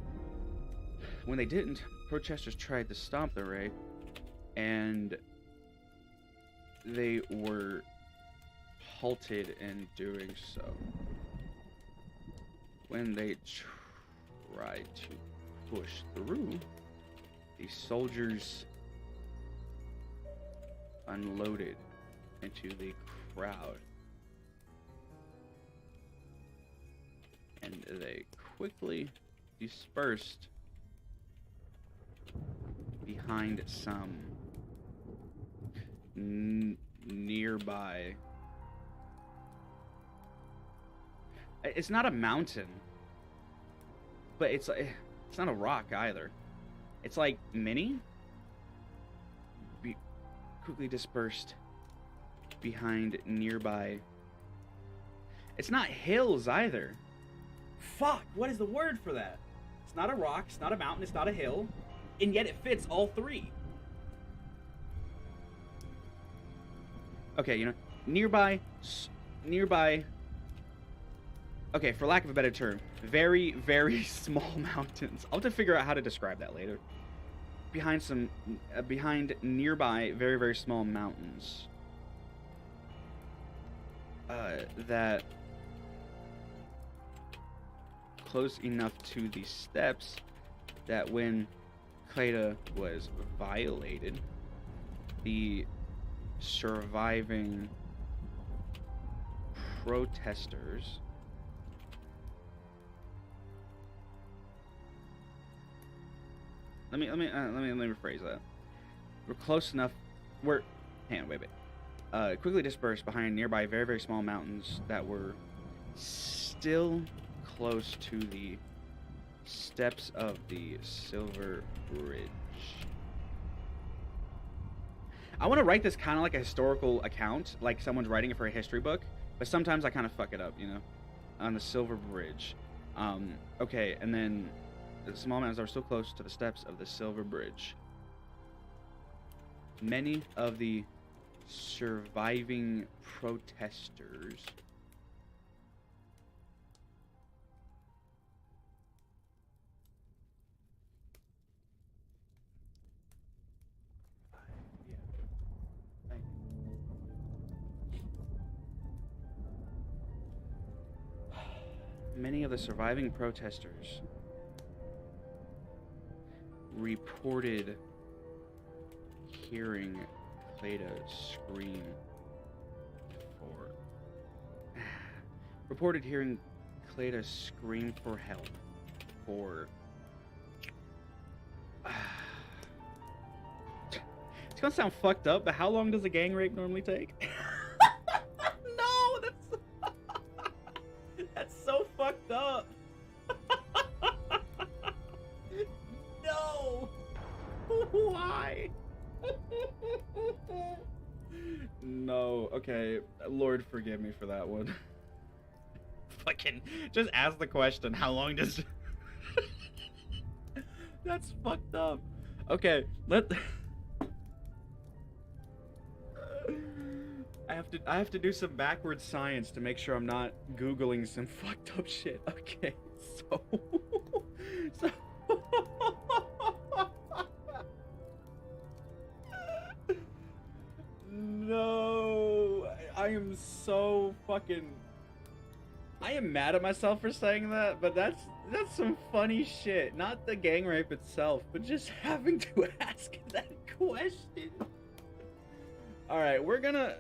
When they didn't, protesters tried to stop the rape, and they were halted in doing so. When they tried to push through, the soldiers unloaded into the crowd, and they quickly dispersed behind some nearby. It's not a mountain, but it's not a rock either. It's like mini. Quickly dispersed behind nearby. It's not hills either. Fuck, what is the word for that? It's not a rock, it's not a mountain, it's not a hill, and yet it fits all three. Okay, you know, nearby, okay, for lack of a better term, very, very small mountains. I'll have to figure out how to describe that later. Behind nearby, very, very small mountains. That close enough to the steps that when Qaeda was violated, the surviving protesters let me rephrase that. We're close enough. Quickly dispersed behind nearby very, very small mountains that were still close to the steps of the Silver Bridge. I want to write this kind of like a historical account, like someone's writing it for a history book, but sometimes I kind of fuck it up, you know? On the Silver Bridge. Okay, and then the small mountains are still close to the steps of the Silver Bridge. Many of the surviving protesters Many of the surviving protesters reported hearing Cleda scream for help for it's gonna sound fucked up, but how long does a gang rape normally take? No, that's so fucked up. No. Why? No. Okay. Lord forgive me for that one. Fucking just ask the question. How long does? That's fucked up. Okay. I have to do some backwards science to make sure I'm not Googling some fucked up shit. Okay. So no, I am so fucking. I am mad at myself for saying that, but that's some funny shit. Not the gang rape itself, but just having to ask that question. All right, we're gonna.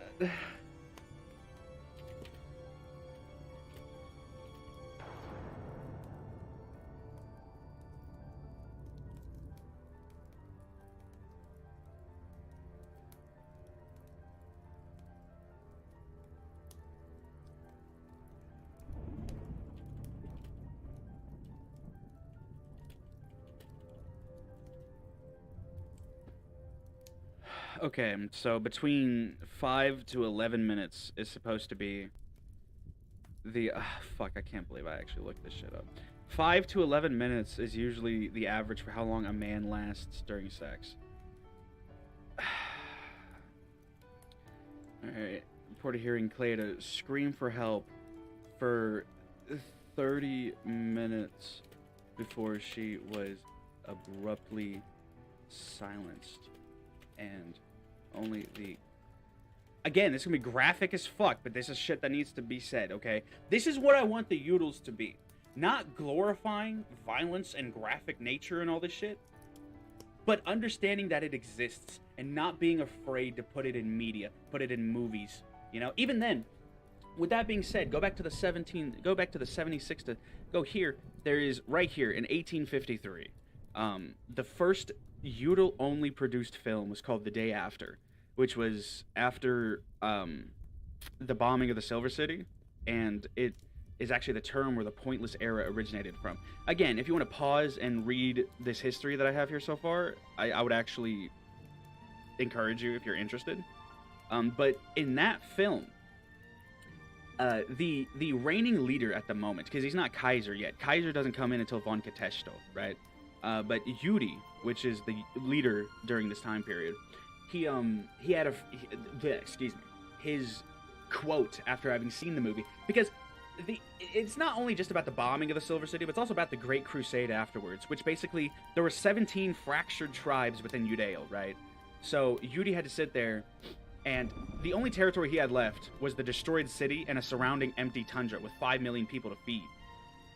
Okay, so between 5 to 11 minutes is supposed to be the... fuck, I can't believe I actually looked this shit up. 5 to 11 minutes is usually the average for how long a man lasts during sex. Alright, reported hearing Cleda scream for help for 30 minutes before she was abruptly silenced. And only the... Again, this is gonna be graphic as fuck, but this is shit that needs to be said, okay? This is what I want the Yoodles to be. Not glorifying violence and graphic nature and all this shit, but understanding that it exists and not being afraid to put it in media, put it in movies, you know? Even then, with that being said, go back to the 76 to go here. There is, right here, in 1853, the first Udall only produced film was called The Day After, which was after the bombing of the Silver City, and it is actually the term where the pointless era originated from. Again, if you want to pause and read this history that I have here so far, I would actually encourage you if you're interested. But in that film, the reigning leader at the moment, because he's not Kaiser yet. Kaiser doesn't come in until von Katesto, right? But Yuri, which is the leader during this time period, he had his quote after having seen the movie, because it's not only just about the bombing of the Silver City, but it's also about the Great Crusade afterwards, which basically there were 17 fractured tribes within Udale, right? So Yuri had to sit there, and the only territory he had left was the destroyed city and a surrounding empty tundra with 5 million people to feed.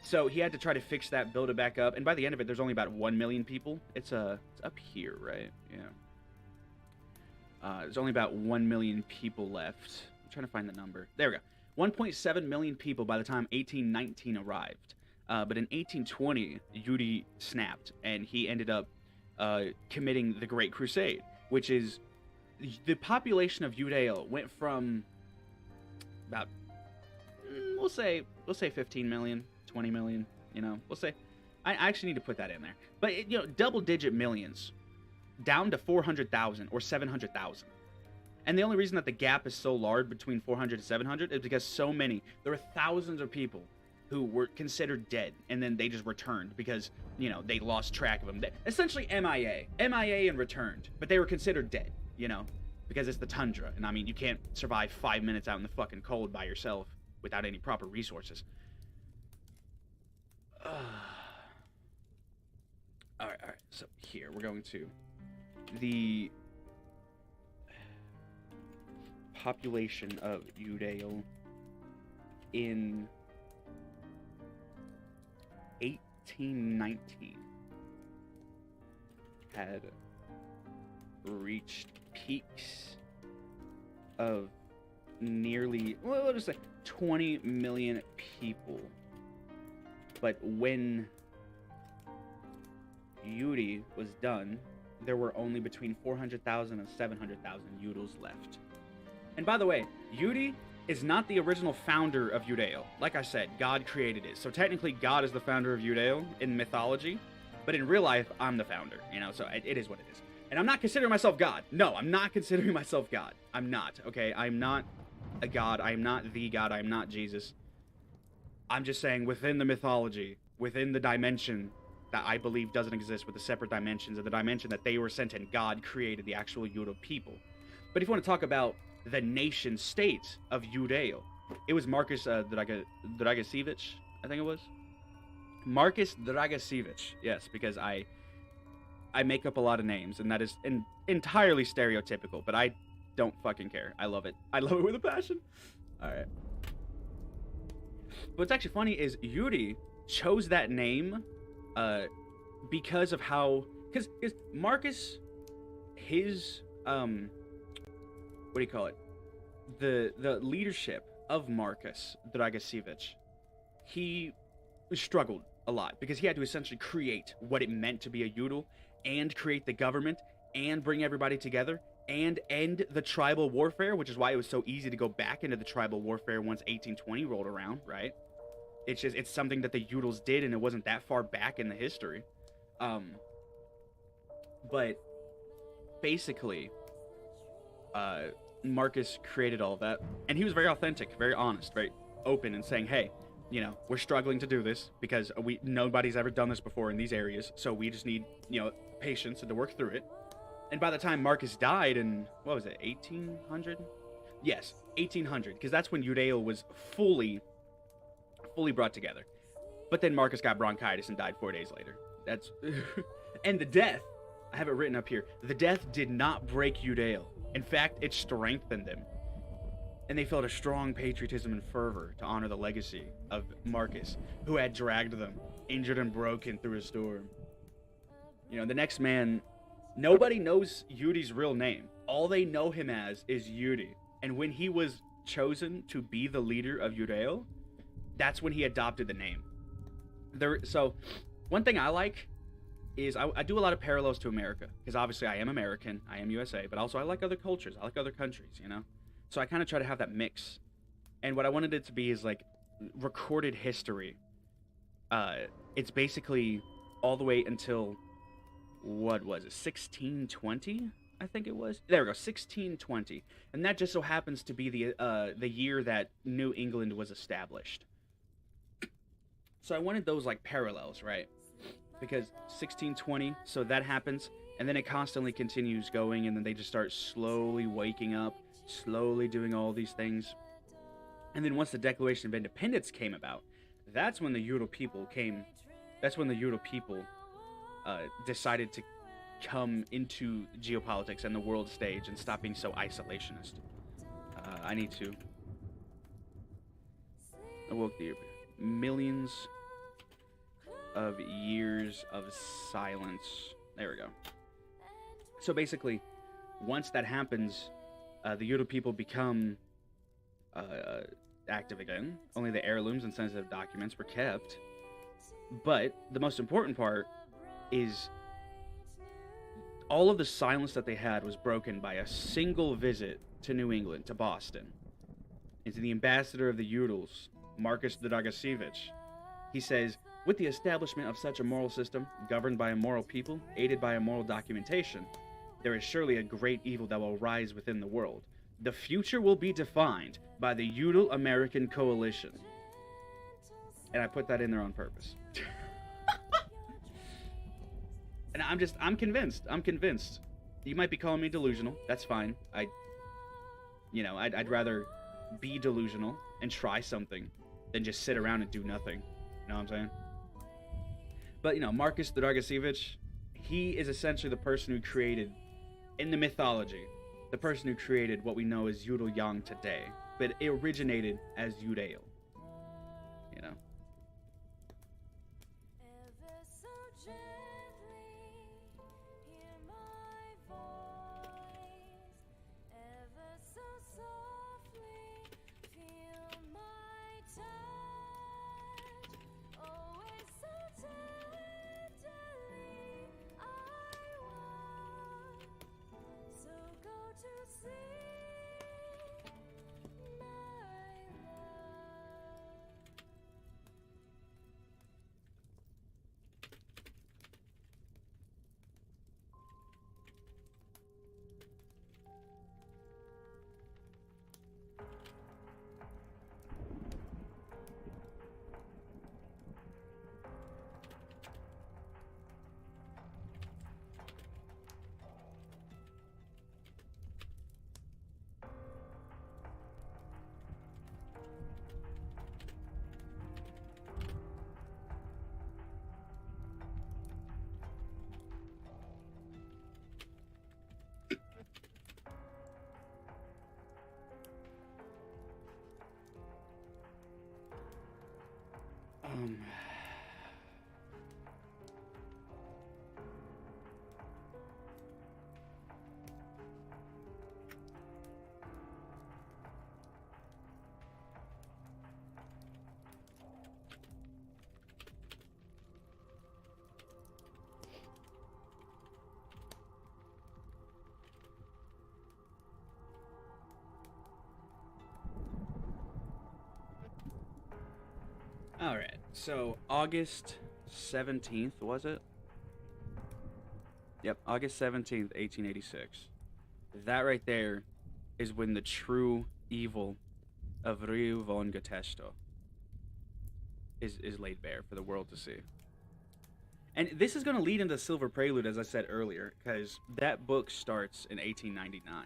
So he had to try to fix that, build it back up, and by the end of it, there's only about 1 million people. It's up here, right? Yeah. There's only about 1 million people left. I'm trying to find the number. There we go. 1.7 million people by the time 1819 arrived. But in 1820, Yuri snapped, and he ended up committing the Great Crusade, which is the population of Udale went from about we'll say 15 million. 20 million, you know, we'll say, I actually need to put that in there. But, double-digit millions, down to 400,000 or 700,000. And the only reason that the gap is so large between 400 and 700 is because there were thousands of people who were considered dead, and then they just returned because, they lost track of them. Essentially MIA and returned, but they were considered dead, because it's the tundra. And I mean, you can't survive 5 minutes out in the fucking cold by yourself without any proper resources. All right. So here we're going to the population of Judeo in 1819 had reached peaks of nearly, well, let's just say 20 million people. But when Yuri was done, there were only between 400,000 and 700,000 Udals left. And by the way, Yuri is not the original founder of Judeo. Like I said, God created it. So technically, God is the founder of Judeo in mythology. But in real life, I'm the founder, so it is what it is. And I'm not considering myself God. No, I'm not considering myself God. I'm not, okay? I'm not a God. I'm not the God. I'm not Jesus. I'm just saying within the mythology, within the dimension that I believe doesn't exist, with the separate dimensions, and the dimension that they were sent in, God created the actual Judeo people. But if you want to talk about the nation state of Judeo, it was Marcus Dragasevich, I think it was. Marcus Dragasevich, yes, because I make up a lot of names, and that is entirely stereotypical, but I don't fucking care. I love it. I love it with a passion. All right. What's actually funny is Yuri chose that name because of how, because Marcus, his what do you call it? The leadership of Marcus Dragasevich, he struggled a lot because he had to essentially create what it meant to be a Udal, and create the government, and bring everybody together, and end the tribal warfare, which is why it was so easy to go back into the tribal warfare once 1820 rolled around, right? It's something that the Udals did, and it wasn't that far back in the history. But basically, Marcus created all of that, and he was very authentic, very honest, very open, and saying, hey, we're struggling to do this because nobody's ever done this before in these areas, so we just need, patience and to work through it. And by the time Marcus died in, what was it, 1800? Yes, 1800, because that's when Judeo was fully brought together. But then Marcus got bronchitis and died 4 days later. That's and the death, I have it written up here, the death did not break Judeo. In fact, it strengthened them. And they felt a strong patriotism and fervor to honor the legacy of Marcus, who had dragged them, injured and broken, through a storm. The next man, nobody knows Yuri's real name. All they know him as is Yuri. And when he was chosen to be the leader of Judeo, that's when he adopted the name. So, one thing I like is I do a lot of parallels to America, because obviously I am American, I am USA, but also I like other cultures, I like other countries, So I kind of try to have that mix. And what I wanted it to be is like recorded history. It's basically all the way until, what was it, 1620? I think it was. There we go, 1620. And that just so happens to be the year that New England was established. So I wanted those like parallels, right? Because 1620, so that happens, and then it constantly continues going, and then they just start slowly waking up, slowly doing all these things. And then once the Declaration of Independence came about, that's when the Udal people decided to come into geopolitics and the world stage and stop being so isolationist. I need to awoke the millions of years of silence. There we go. So basically, once that happens, the Udal people become active again. Only the heirlooms and sensitive documents were kept. But the most important part is all of the silence that they had was broken by a single visit to New England, to Boston. And to the ambassador of the Udals, Marcus Dragasevich, he says, With the establishment of such a moral system, governed by a moral people, aided by a moral documentation, there is surely a great evil that will rise within the world. The future will be defined by the Euro-American coalition. And I put that in there on purpose. And I'm convinced. I'm convinced. You might be calling me delusional. That's fine. I'd rather be delusional and try something than just sit around and do nothing. You know what I'm saying? But, Marcus Dragisevich, he is essentially the person who created, in the mythology, the person who created what we know as Yurilyang today. But it originated as Uriel. You know? Ever so gently, hear my voice. Ever so softly, feel my touch. Always so tenderly, I want. So go to sleep, my love. Um, all right. So August 17th, was it? Yep, August 17th, 1886. That right there is when the true evil of Ryu von Getesto is laid bare for the world to see. And this is going to lead into Silver Prelude, as I said earlier, because that book starts in 1899.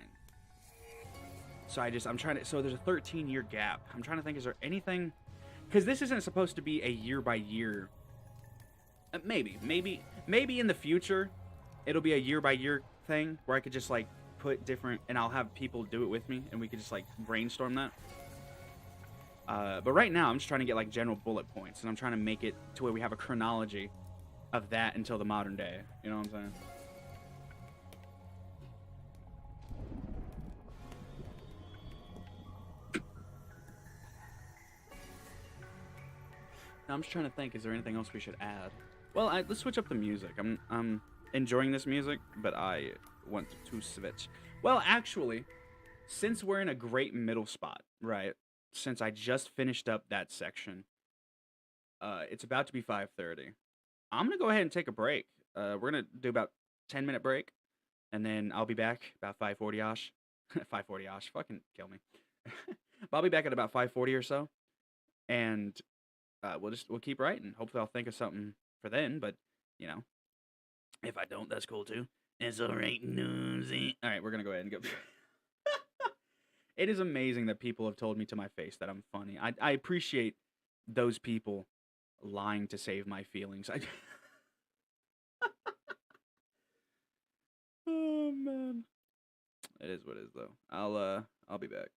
So I'm trying to, so there's a 13-year gap. I'm trying to think, is there anything, because this isn't supposed to be a year-by-year, maybe in the future, it'll be a year-by-year thing, where I could just, like, put different, and I'll have people do it with me, and we could just, like, brainstorm that. But right now, I'm just trying to get, like, general bullet points, and I'm trying to make it to where we have a chronology of that until the modern day. You know what I'm saying? Now, I'm just trying to think, is there anything else we should add? Well, let's switch up the music. I'm enjoying this music, but I want to switch. Well, actually, since we're in a great middle spot, right? Since I just finished up that section, it's about to be 5:30. I'm gonna go ahead and take a break. We're gonna do about 10-minute break, and then I'll be back about 5:40-osh. 5:40-osh, fucking kill me. But I'll be back at about 5:40 or so, and we'll keep writing. Hopefully, I'll think of something for then. But if I don't, that's cool too. It's alright, nosy. All right, we're gonna go ahead and go. It is amazing that people have told me to my face that I'm funny. I appreciate those people lying to save my feelings. Oh man, it is what it is though. I'll be back.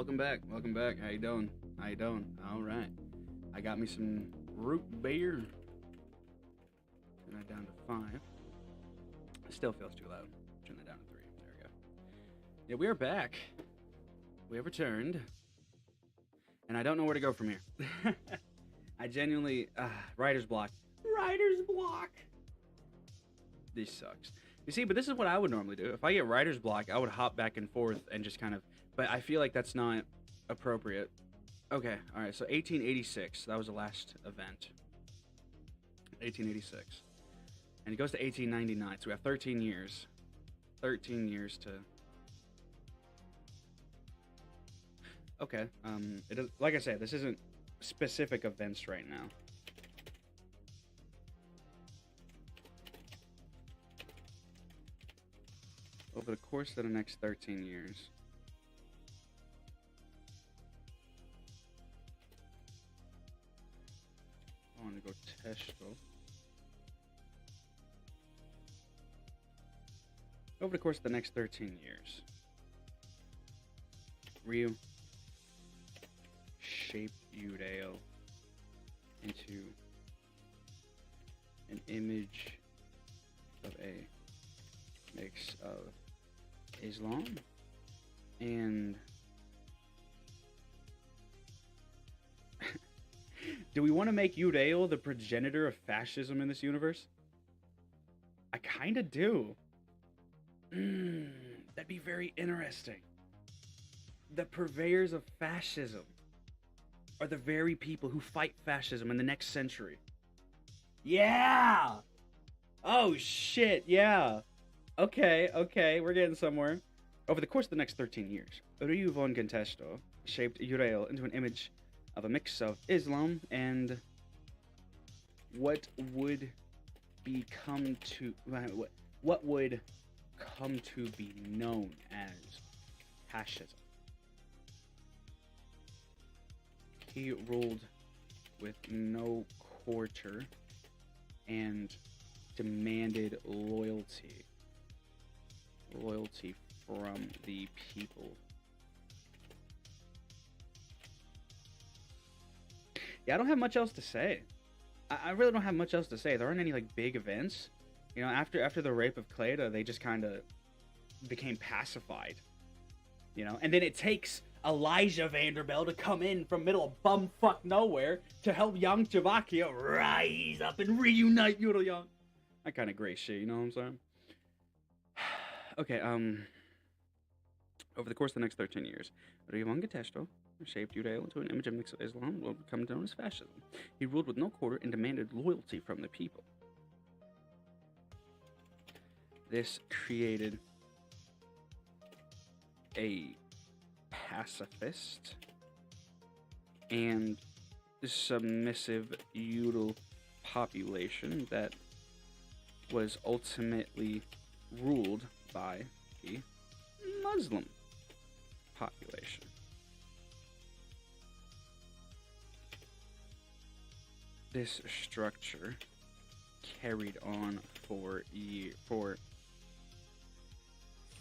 Welcome back. Welcome back. How you doing? How you doing? All right. I got me some root beer. Turn that down to 5. It still feels too loud. Turn that down to 3. There we go. Yeah, we are back. We have returned. And I don't know where to go from here. I genuinely... writer's block. Writer's block! This sucks. You see, but this is what I would normally do. If I get writer's block, I would hop back and forth and just kind of... But I feel like that's not appropriate. Okay, alright, so 1886. That was the last event. 1886. And it goes to 1899, so we have 13 years. 13 years to... Okay, it is, like I said, this isn't specific events right now. Over the course of the next 13 years. I want to go Testo. Over the course of the next 13 years, Ryu shaped Yurilyang into an image of a mix of Islam and do we want to make Yurilyang the progenitor of fascism in this universe? I kind of do. That'd be very interesting. The purveyors of fascism are the very people who fight fascism in the next century. Yeah! Oh shit, yeah. Okay, we're getting somewhere. Over the course of the next 13 years, Ryu von Contesto shaped Yurilyang into an image of a mix of Islam and what would become to what would come to be known as fascism. He ruled with no quarter and demanded loyalty from the people. Yeah, I don't have much else to say. I really don't have much else to say. There aren't any like big events. You know, after the rape of Cleda, they just kind of became pacified. You know, and then it takes Elijah Vanderbilt to come in from middle of bumfuck nowhere to help young Czechoslovakia rise up and reunite Yurilyang. That kind of great shit, you know what I'm saying? Okay, over the course of the next 13 years, Ryu von Contesto shaped Yurilyang into an image of mix of Islam will become known as fascism. He ruled with no quarter and demanded loyalty from the people. This created a pacifist and submissive Ural population that was ultimately ruled by the Muslim population. This structure carried on for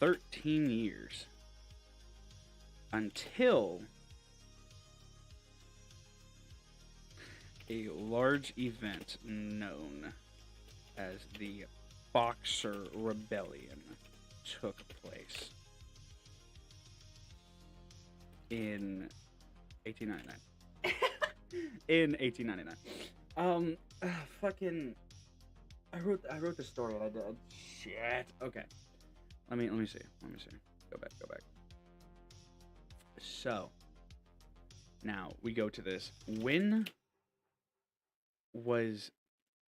13 years until a large event known as the Boxer Rebellion took place in 1899. In 1899. Fucking I wrote the story and I did. Shit. Okay. Let me see. Go back. So, now we go to this. When was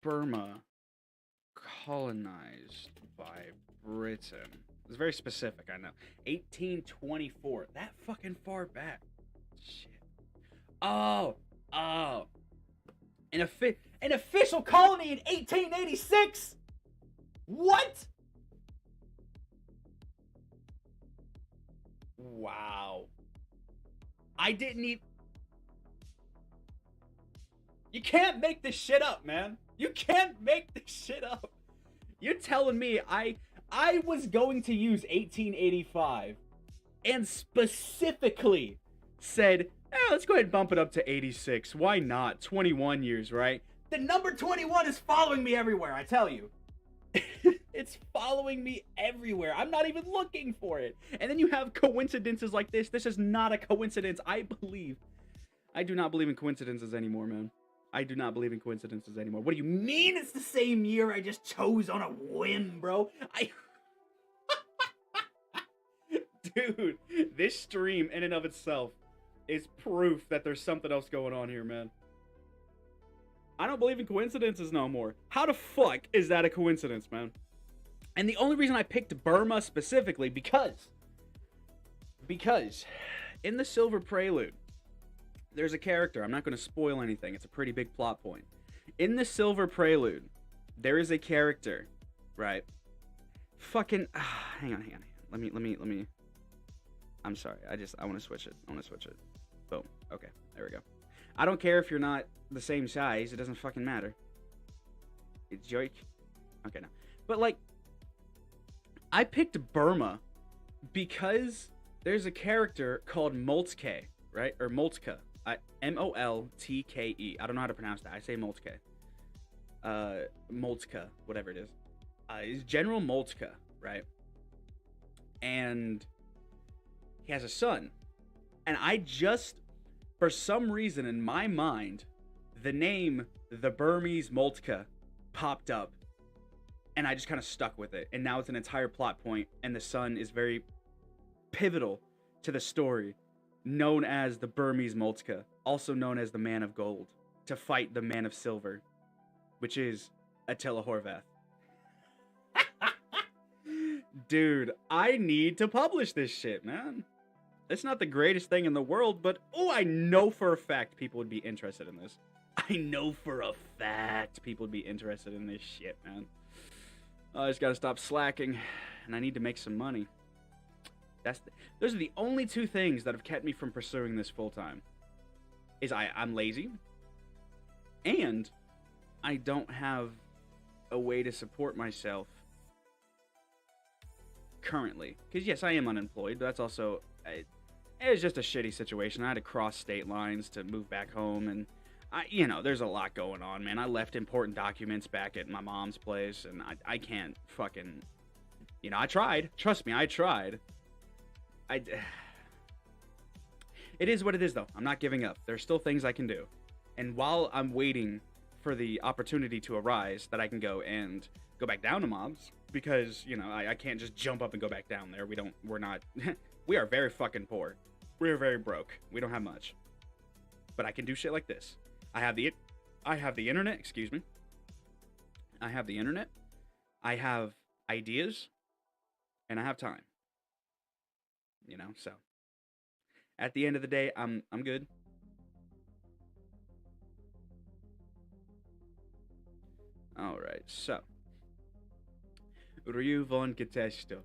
Burma colonized by Britain? It's very specific, I know. 1824. That fucking far back. Shit. Oh. An official colony in 1886? What? Wow. I didn't even... You can't make this shit up, man. You can't make this shit up. You're telling me I was going to use 1885 and specifically said, let's go ahead and bump it up to 86. Why not? 21 years, right? The number 21 is following me everywhere, I tell you. It's following me everywhere. I'm not even looking for it. And then you have coincidences like this. This is not a coincidence. I do not believe in coincidences anymore, man. I do not believe in coincidences anymore. What do you mean it's the same year I just chose on a whim, bro? Dude, this stream in and of itself is proof that there's something else going on here, man. I don't believe in coincidences no more. How the fuck is that a coincidence, man? And the only reason I picked Burma specifically, because in the Silver Prelude, there's a character. I'm not going to spoil anything. It's a pretty big plot point. In the Silver Prelude, there is a character, right? Fucking, hang on. Let me. I'm sorry. I want to switch it. Boom. Okay. There we go. I don't care if you're not the same size. It doesn't fucking matter. It's joke. Okay, no. But, like, I picked Burma because there's a character called Moltke, right? Or Moltke. Moltke. I don't know how to pronounce that. I say Moltke. Moltke, whatever it is. Is General Moltke, right? And he has a son. And I just, for some reason in my mind, the name the Burmese Moltke popped up. And I just kind of stuck with it. And now it's an entire plot point. And the son is very pivotal to the story. Known as the Burmese Moltke. Also known as the Man of Gold. To fight the Man of Silver. Which is Attila Horvath. Dude, I need to publish this shit, man. It's not the greatest thing in the world, but I know for a fact people would be interested in this. I know for a fact people would be interested in this shit, man. I just gotta stop slacking, and I need to make some money. Those are the only two things that have kept me from pursuing this full time. I'm lazy, and I don't have a way to support myself currently. Because yes, I am unemployed, but that's also it was just a shitty situation. I had to cross state lines to move back home, and there's a lot going on, man. I left important documents back at my mom's place, and I can't fucking, I tried. Trust me, I tried. It is what it is, though. I'm not giving up. There's still things I can do. And while I'm waiting for the opportunity to arise that I can go back down to mobs, because, I can't just jump up and go back down there. We are very fucking poor. We are very broke. We don't have much. But I can do shit like this. I have the internet, excuse me. I have the internet. I have ideas. And I have time. So. At the end of the day, I'm good. Alright, so. Ryu von Getesto.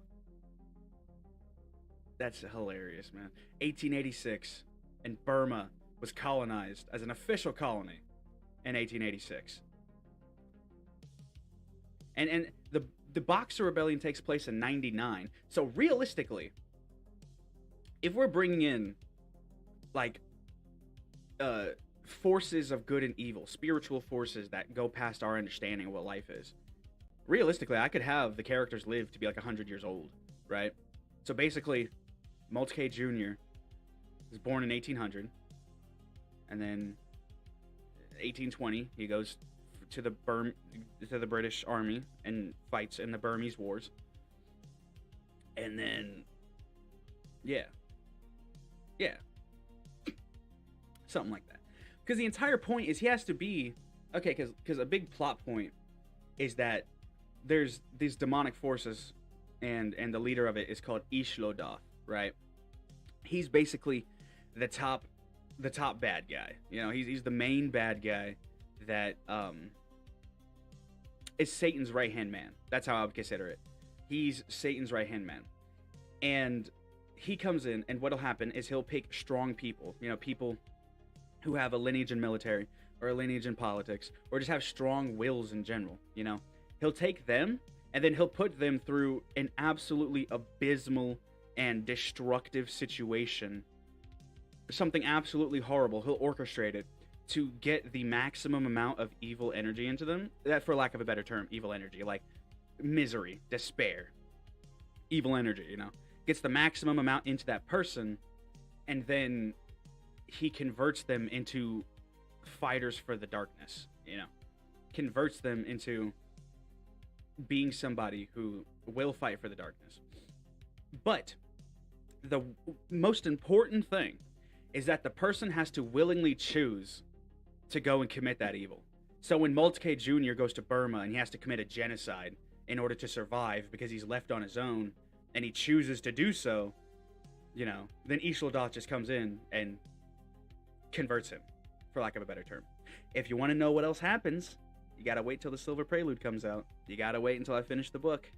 That's hilarious, man. 1886, and Burma was colonized as an official colony in 1886. And the Boxer Rebellion takes place in 99. So realistically, if we're bringing in, like, forces of good and evil, spiritual forces that go past our understanding of what life is, realistically, I could have the characters live to be like 100 years old, right? So basically, Moltke Jr. was born in 1800, and then 1820 he goes to the British Army and fights in the Burmese Wars, and then yeah, something like that. Because the entire point is he has to be okay. Because a big plot point is that there's these demonic forces, and the leader of it is called Ishlodoth, right? He's basically the top bad guy. He's the main bad guy that is Satan's right-hand man. That's how I would consider it. He's Satan's right-hand man. And he comes in, and what'll happen is he'll pick strong people, people who have a lineage in military or a lineage in politics, or just have strong wills in general. He'll take them, and then he'll put them through an absolutely abysmal and destructive situation something absolutely horrible, he'll orchestrate it to get the maximum amount of evil energy into them. That, for lack of a better term, evil energy, like misery, despair, evil energy, you know, gets the maximum amount into that person, and then he converts them into fighters for the darkness, you know, converts them into being somebody who will fight for the darkness. But the most important thing is that the person has to willingly choose to go and commit that evil. So when Moltke Jr. goes to Burma and he has to commit a genocide in order to survive because he's left on his own, and he chooses to do so, you know, then Ishlodat just comes in and converts him, for lack of a better term. If you want to know what else happens, you gotta wait till the Silver Prelude comes out. You gotta wait until I finish the book.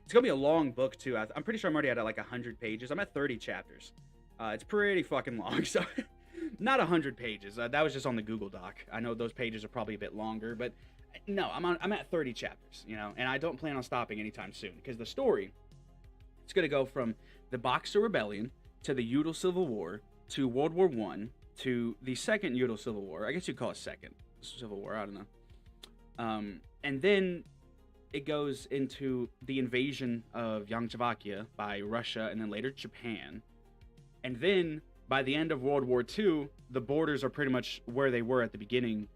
It's gonna be a long book too. I'm pretty sure I'm already at like 100 pages. I'm at 30 chapters. It's pretty fucking long, so not 100 pages. That was just on the Google Doc. I know those pages are probably a bit longer, but no, I'm at 30 chapters, you know, and I don't plan on stopping anytime soon, because the story, it's gonna go from the Boxer Rebellion to the Udall Civil War to World War I to the second Udall Civil War. I guess you'd call it second Civil War. I don't know. And then it goes into the invasion of Czechoslovakia by Russia and then later Japan. And then by the end of World War II, the borders are pretty much where they were at the beginning.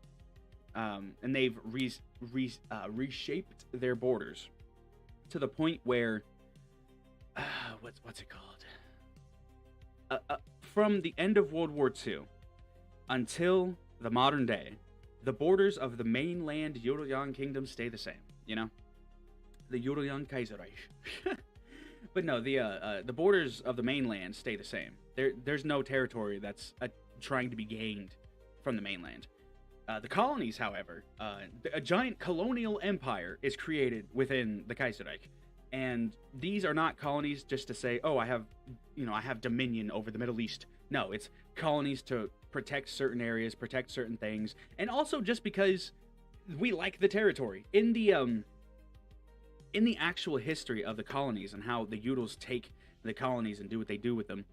And they've reshaped their borders to the point where, what's it called? From the end of World War II until the modern day, the borders of the mainland Yurilyang kingdom stay the same, you know? The Yurilyang Kaiserreich. But no, the borders of the mainland stay the same. There's no territory that's trying to be gained from the mainland. The colonies, however, a giant colonial empire is created within the Kaiserreich. And these are not colonies just to say, oh, I have dominion over the Middle East. No, it's colonies to protect certain areas, protect certain things, and also just because we like the territory. In the actual history of the colonies and how the Udals take the colonies and do what they do with them,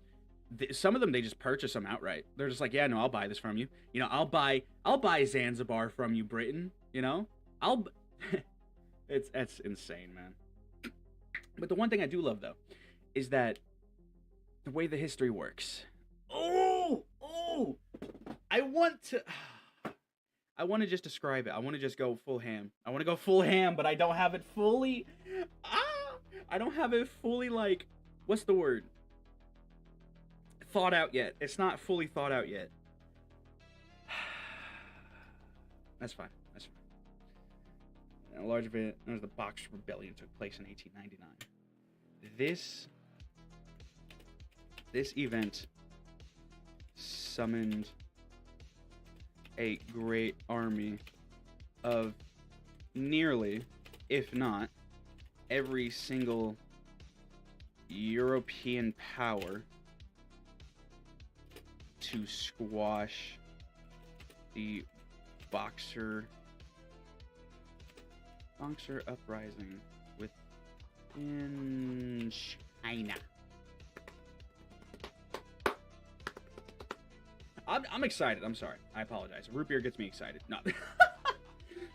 some of them, they just purchase them outright. They're just like, yeah, no, I'll buy this from you. You know, I'll buy Zanzibar from you, Britain. You know, that's insane, man. But the one thing I do love, though, is that the way the history works. Oh, I want to just describe it. I want to just go full ham. I want to go full ham, but I don't have it fully. I don't have it fully, like, what's the word? Thought out yet. It's not fully thought out yet. That's fine. That's fine. A large event known as the Boxer Rebellion took place in 1899. This event summoned a great army of nearly, if not every single European power to squash the Boxer uprising within China. I'm excited. I'm sorry. I apologize. Root beer gets me excited. No.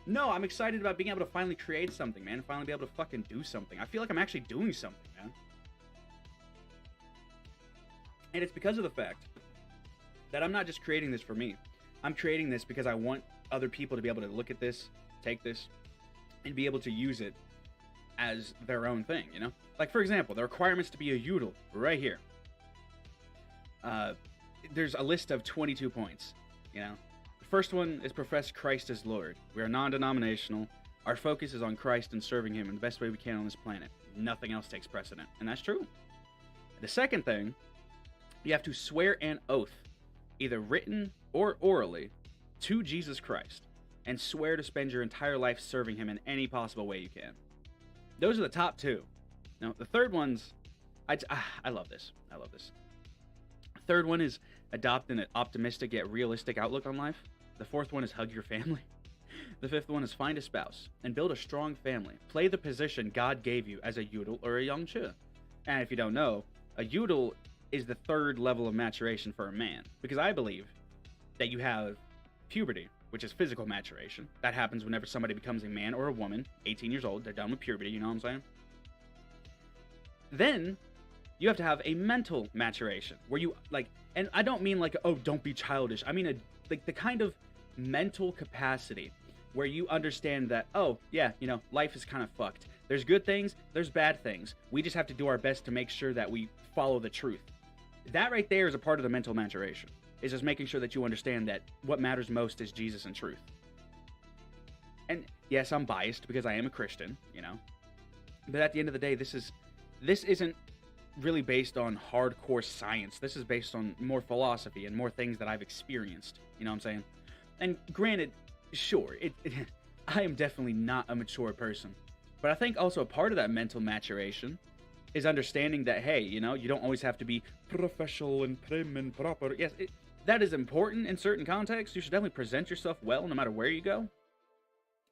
No, I'm excited about being able to finally create something, man. Finally be able to fucking do something. I feel like I'm actually doing something, man. And it's because of the fact that I'm not just creating this for me. I'm creating this because I want other people to be able to look at this, take this, and be able to use it as their own thing, you know? Like, for example, the requirements to be a Udal, right here. There's a list of 22 points, you know? The first one is profess Christ as Lord. We are non-denominational. Our focus is on Christ and serving Him in the best way we can on this planet. Nothing else takes precedent, and that's true. The second thing, you have to swear an oath, either written or orally, to Jesus Christ, and swear to spend your entire life serving Him in any possible way you can. Those are the top two. Now, the third one's... I love this. I love this. The third one is adopt an optimistic yet realistic outlook on life. The fourth one is hug your family. The fifth one is find a spouse and build a strong family. Play the position God gave you as a Udal or a Yangche. And if you don't know, a Udal is the third level of maturation for a man. Because I believe that you have puberty, which is physical maturation. That happens whenever somebody becomes a man or a woman, 18 years old, they're done with puberty, you know what I'm saying? Then you have to have a mental maturation where you like, and I don't mean like, oh, don't be childish. I mean like the kind of mental capacity where you understand that, oh yeah, you know, life is kind of fucked. There's good things, there's bad things. We just have to do our best to make sure that we follow the truth. That right there is a part of the mental maturation. Is just making sure that you understand that what matters most is Jesus and truth. And yes, I'm biased because I am a Christian, you know. But at the end of the day, this isn't really based on hardcore science. This is based on more philosophy and more things that I've experienced. You know what I'm saying? And granted, sure, I am definitely not a mature person. But I think also a part of that mental maturation is understanding that, hey, you know, you don't always have to be professional and prim and proper. Yes, that is important in certain contexts. You should definitely present yourself well no matter where you go.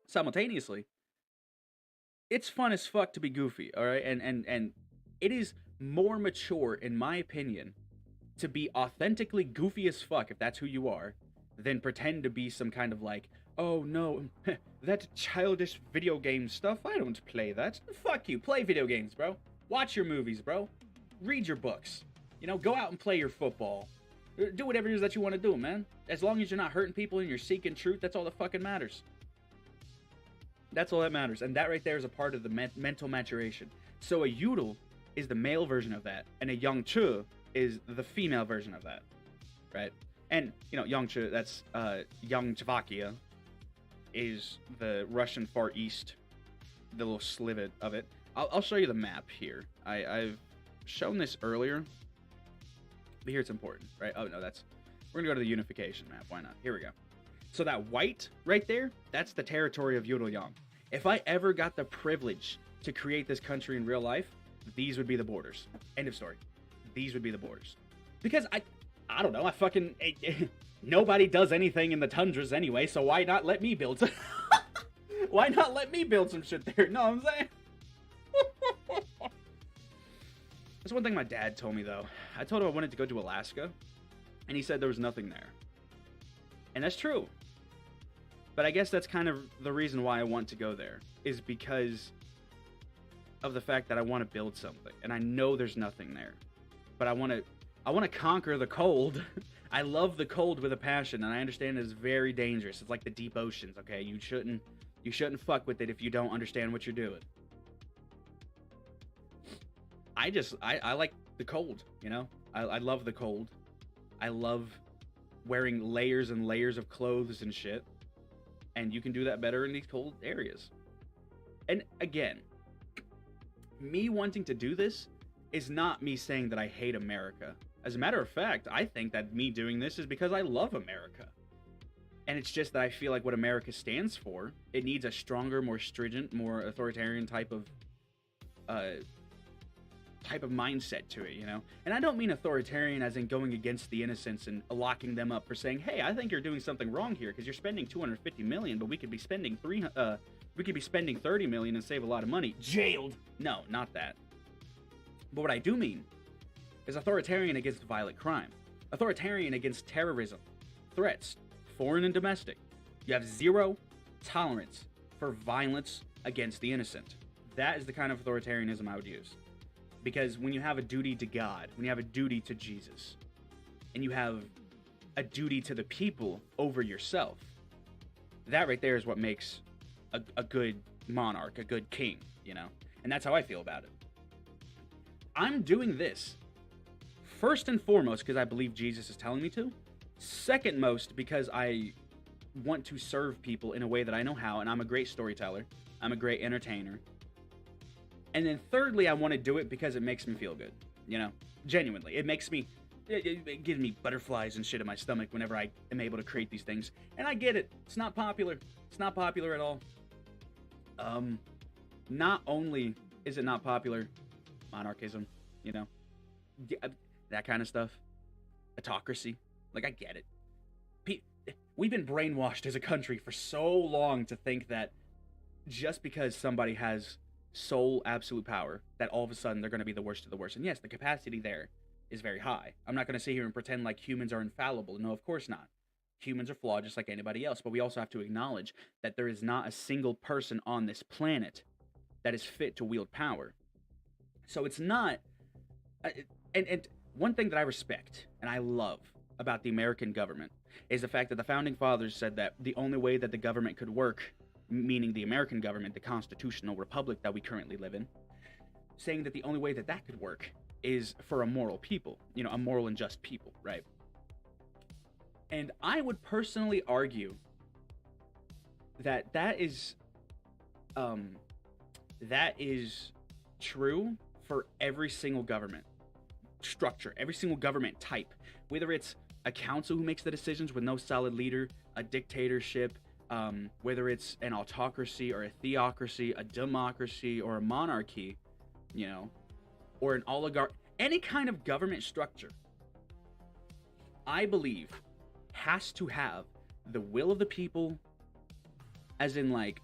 Simultaneously, it's fun as fuck to be goofy, all right? And it is more mature, in my opinion, to be authentically goofy as fuck, if that's who you are, than pretend to be some kind of like, oh no, that childish video game stuff, I don't play that. Fuck you, play video games, bro. Watch your movies, bro. Read your books. You know, go out and play your football. Do whatever it is that you want to do, man. As long as you're not hurting people and you're seeking truth, that's all that fucking matters. That's all that matters. And that right there is a part of the mental maturation. So a Yudel is the male version of that, and a Yangchu is the female version of that, right? And, you know, Yangchu, that's Yangchvakia, is the Russian Far East, the little slivet of it. I'll show you the map here. I've shown this earlier, but here it's important, right? Oh, no, we're gonna go to the unification map. Why not? Here we go. So that white right there, that's the territory of Yurilyang. If I ever got the privilege to create this country in real life, these would be the borders. End of story. These would be the borders. Because I don't know, nobody does anything in the tundras anyway, so why not let me build some... Why not let me build some shit there? Know what I'm saying? That's one thing my dad told me, though. I told him I wanted to go to Alaska, and he said there was nothing there. And that's true. But I guess that's kind of the reason why I want to go there, is because of the fact that I want to build something, and I know there's nothing there. But I want to conquer the cold. I love the cold with a passion, and I understand it's very dangerous. It's like the deep oceans, okay? You shouldn't fuck with it if you don't understand what you're doing. I like the cold, you know? I love the cold. I love wearing layers and layers of clothes and shit. And you can do that better in these cold areas. And again, me wanting to do this is not me saying that I hate America. As a matter of fact, I think that me doing this is because I love America. And it's just that I feel like what America stands for, it needs a stronger, more stringent, more authoritarian type of mindset to it, you know? And I don't mean authoritarian as in going against the innocents and locking them up for saying, hey, I think you're doing something wrong here because you're spending $250 million, but we could be spending $30 million and save a lot of money. Jailed. No, not that. But what I do mean is authoritarian against violent crime, authoritarian against terrorism, threats, foreign and domestic. You have zero tolerance for violence against the innocent. That is the kind of authoritarianism I would use. Because when you have a duty to God, when you have a duty to Jesus, and you have a duty to the people over yourself, that right there is what makes a good monarch, a good king, you know? And that's how I feel about it. I'm doing this first and foremost because I believe Jesus is telling me to. Second most because I want to serve people in a way that I know how, and I'm a great storyteller. I'm a great entertainer. And then thirdly, I want to do it because it makes me feel good, you know? Genuinely. It gives me butterflies and shit in my stomach whenever I am able to create these things. And I get it. It's not popular. It's not popular at all. Not only is it not popular, monarchism, you know? That kind of stuff. Autocracy. Like, I get it. We've been brainwashed as a country for so long to think that just because somebody has sole absolute power, that all of a sudden they're going to be the worst of the worst. And yes, the capacity there is very high. I'm not going to sit here and pretend like humans are infallible. No, of course not. Humans are flawed just like anybody else, but we also have to acknowledge that there is not a single person on this planet that is fit to wield power. So it's not. And one thing that I respect and I love about the American government is the fact that the founding fathers said that the only way that the government could work, meaning the American government, the constitutional republic that we currently live in, saying that the only way that that could work is for a moral people, a moral and just people, right? And I would personally argue that that is true for every single government structure, every single government type, whether it's a council who makes the decisions with no solid leader, a dictatorship, whether it's an autocracy or a theocracy, a democracy or a monarchy, or an oligarch, any kind of government structure, I believe has to have the will of the people, as in like,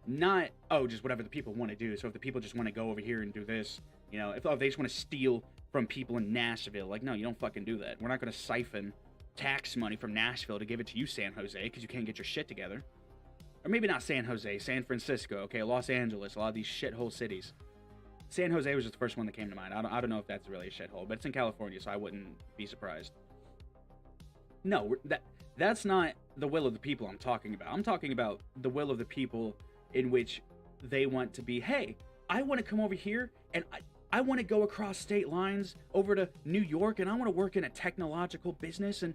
not, just whatever the people want to do. So if the people just want to go over here and do this, if they just want to steal from people in Nashville, like, no, you don't fucking do that. We're not going to siphon tax money from Nashville to give it to you, San Jose, because you can't get your shit together. Or maybe not San Jose, San Francisco, okay, Los Angeles, a lot of these shithole cities. San Jose was just the first one that came to mind. I don't know if that's really a shithole, but it's in California, so I wouldn't be surprised. No, that's not the will of the people I'm talking about. I'm talking about the will of the people in which they want to be, hey, I want to come over here and I want to go across state lines over to New York and I want to work in a technological business, and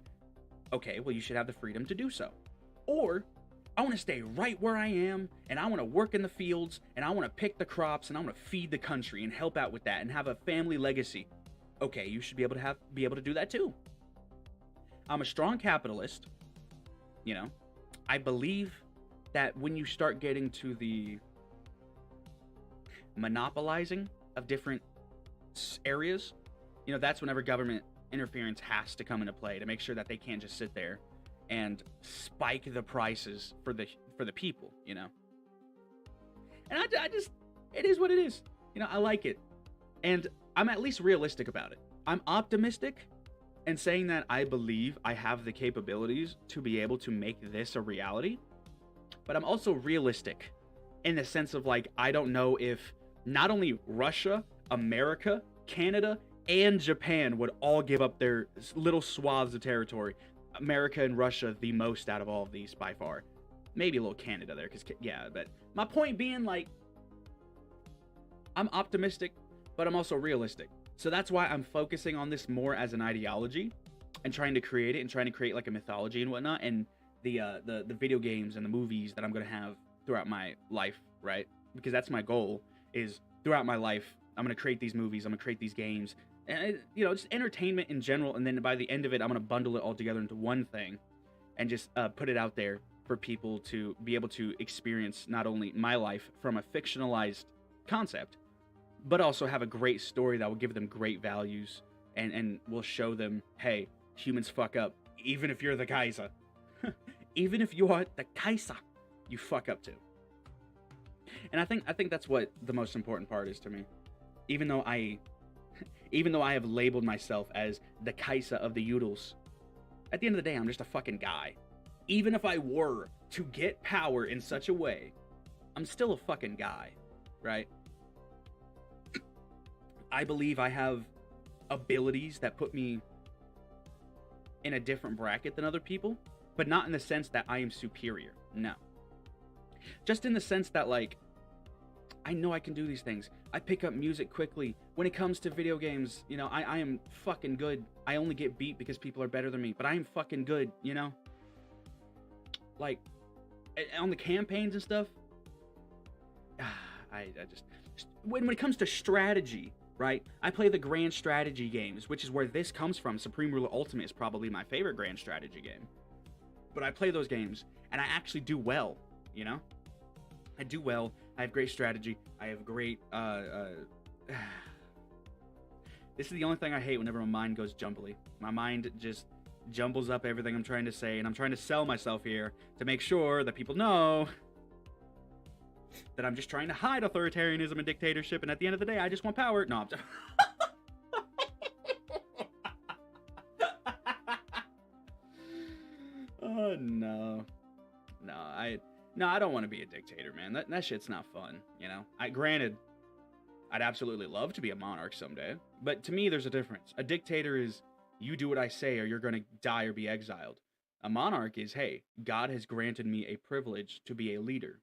okay, well, you should have the freedom to do so. Or I want to stay right where I am and I want to work in the fields and I want to pick the crops and I want to feed the country and help out with that and have a family legacy. Okay, you should be able to do that too. I'm a strong capitalist, I believe that when you start getting to the monopolizing of different areas, that's whenever government interference has to come into play to make sure that they can't just sit there and spike the prices for the people, And I just, it is what it is. I like it. And I'm at least realistic about it. I'm optimistic and saying that I believe I have the capabilities to be able to make this a reality. But I'm also realistic in the sense of, like, I don't know if not only Russia, America, Canada, and Japan would all give up their little swaths of territory. America and Russia the most out of all of these by far. Maybe a little Canada there, but my point being, like, I'm optimistic, but I'm also realistic. So that's why I'm focusing on this more as an ideology and trying to create it and trying to create like a mythology and whatnot, and the video games and the movies that I'm going to have throughout my life, right? Because that's my goal, is throughout my life, I'm going to create these movies, I'm going to create these games, and just entertainment in general, and then by the end of it, I'm going to bundle it all together into one thing and just put it out there for people to be able to experience not only my life from a fictionalized concept, but also have a great story that will give them great values and will show them, hey, humans fuck up, even if you're the Kaiser. Even if you are the Kaiser, you fuck up too. And I think that's what the most important part is to me. Even though I have labeled myself as the Kaiser of the Yudels, at the end of the day, I'm just a fucking guy. Even if I were to get power in such a way, I'm still a fucking guy, right? I believe I have abilities that put me in a different bracket than other people, but not in the sense that I am superior. No. Just in the sense that, like, I know I can do these things. I pick up music quickly. When it comes to video games, I am fucking good. I only get beat because people are better than me, but I am fucking good, Like, on the campaigns and stuff, I just... When it comes to strategy, right? I play the grand strategy games, which is where this comes from. Supreme Ruler Ultimate is probably my favorite grand strategy game. But I play those games, and I actually do well, I do well. I have great strategy. I have great, This is the only thing I hate whenever my mind goes jumbly. My mind just jumbles up everything I'm trying to say, and I'm trying to sell myself here to make sure that people know that I'm just trying to hide authoritarianism and dictatorship, and at the end of the day, I just want power. No, I'm just... No. No, I don't want to be a dictator, man. That shit's not fun, you know? Granted, I'd absolutely love to be a monarch someday, but to me, there's a difference. A dictator is, you do what I say or you're gonna die or be exiled. A monarch is, hey, God has granted me a privilege to be a leader,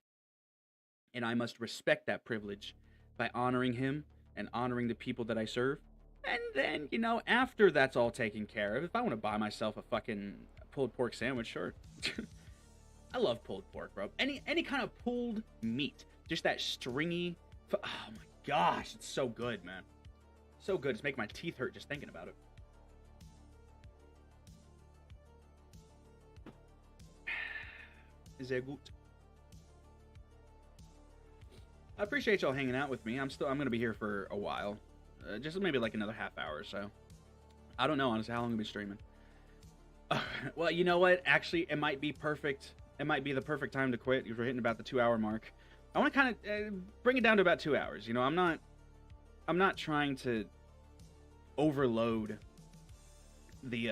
and I must respect that privilege by honoring him and honoring the people that I serve. And then, you know, after that's all taken care of, if I want to buy myself a fucking pulled pork sandwich, sure. I love pulled pork, bro. Any kind of pulled meat, just that stringy. Oh my gosh, it's so good, man. So good. It's making my teeth hurt just thinking about it. Sehr gut. I appreciate y'all hanging out with me. I'm gonna be here for a while, just maybe like another half hour or so. I don't know honestly how long I've been streaming. Well, you know what? Actually, it might be perfect. It might be the perfect time to quit because we're hitting about the 2-hour mark. I want to kind of bring it down to about 2 hours. You know, I'm not trying to overload the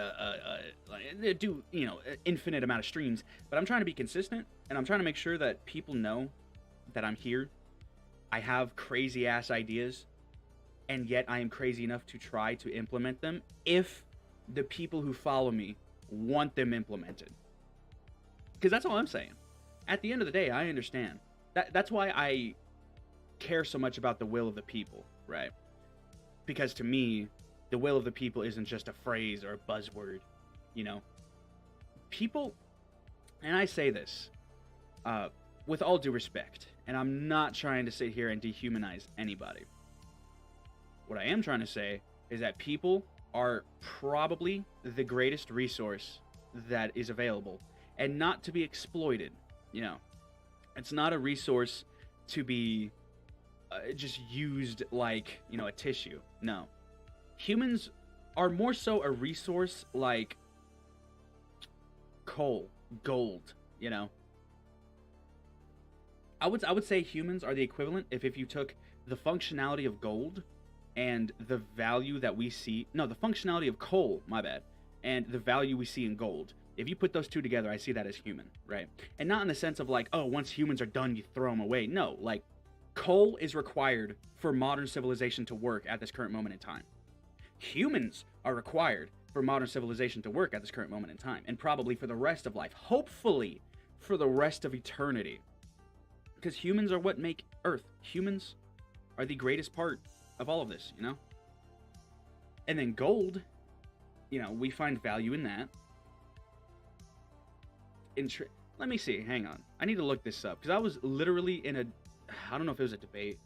do, you know, infinite amount of streams, but I'm trying to be consistent, and I'm trying to make sure that people know that I'm here. I have crazy ass ideas, and yet I am crazy enough to try to implement them if the people who follow me want them implemented. Because that's all I'm saying. At the end of the day, I understand. That's why I care so much about the will of the people, right? Because to me, the will of the people isn't just a phrase or a buzzword, you know? People, and I say this with all due respect, and I'm not trying to sit here and dehumanize anybody. What I am trying to say is that people are probably the greatest resource that is available, and not to be exploited, you know? It's not a resource to be just used like, you know, a tissue. No. Humans are more so a resource like coal, gold, you know? I would say humans are the equivalent if you took the functionality of gold and the value that we see, no, the functionality of coal, my bad, and the value we see in gold. If you put those two together, I see that as human, right? And not in the sense of like, oh, once humans are done, you throw them away. No, like, coal is required for modern civilization to work at this current moment in time. Humans are required for modern civilization to work at this current moment in time, and probably for the rest of life, hopefully for the rest of eternity. Because humans are what make Earth. Humans are the greatest part of all of this, you know? And then gold, you know, we find value in that. Let me see, hang on. I need to look this up, because I was literally in a, I don't know if it was a debate.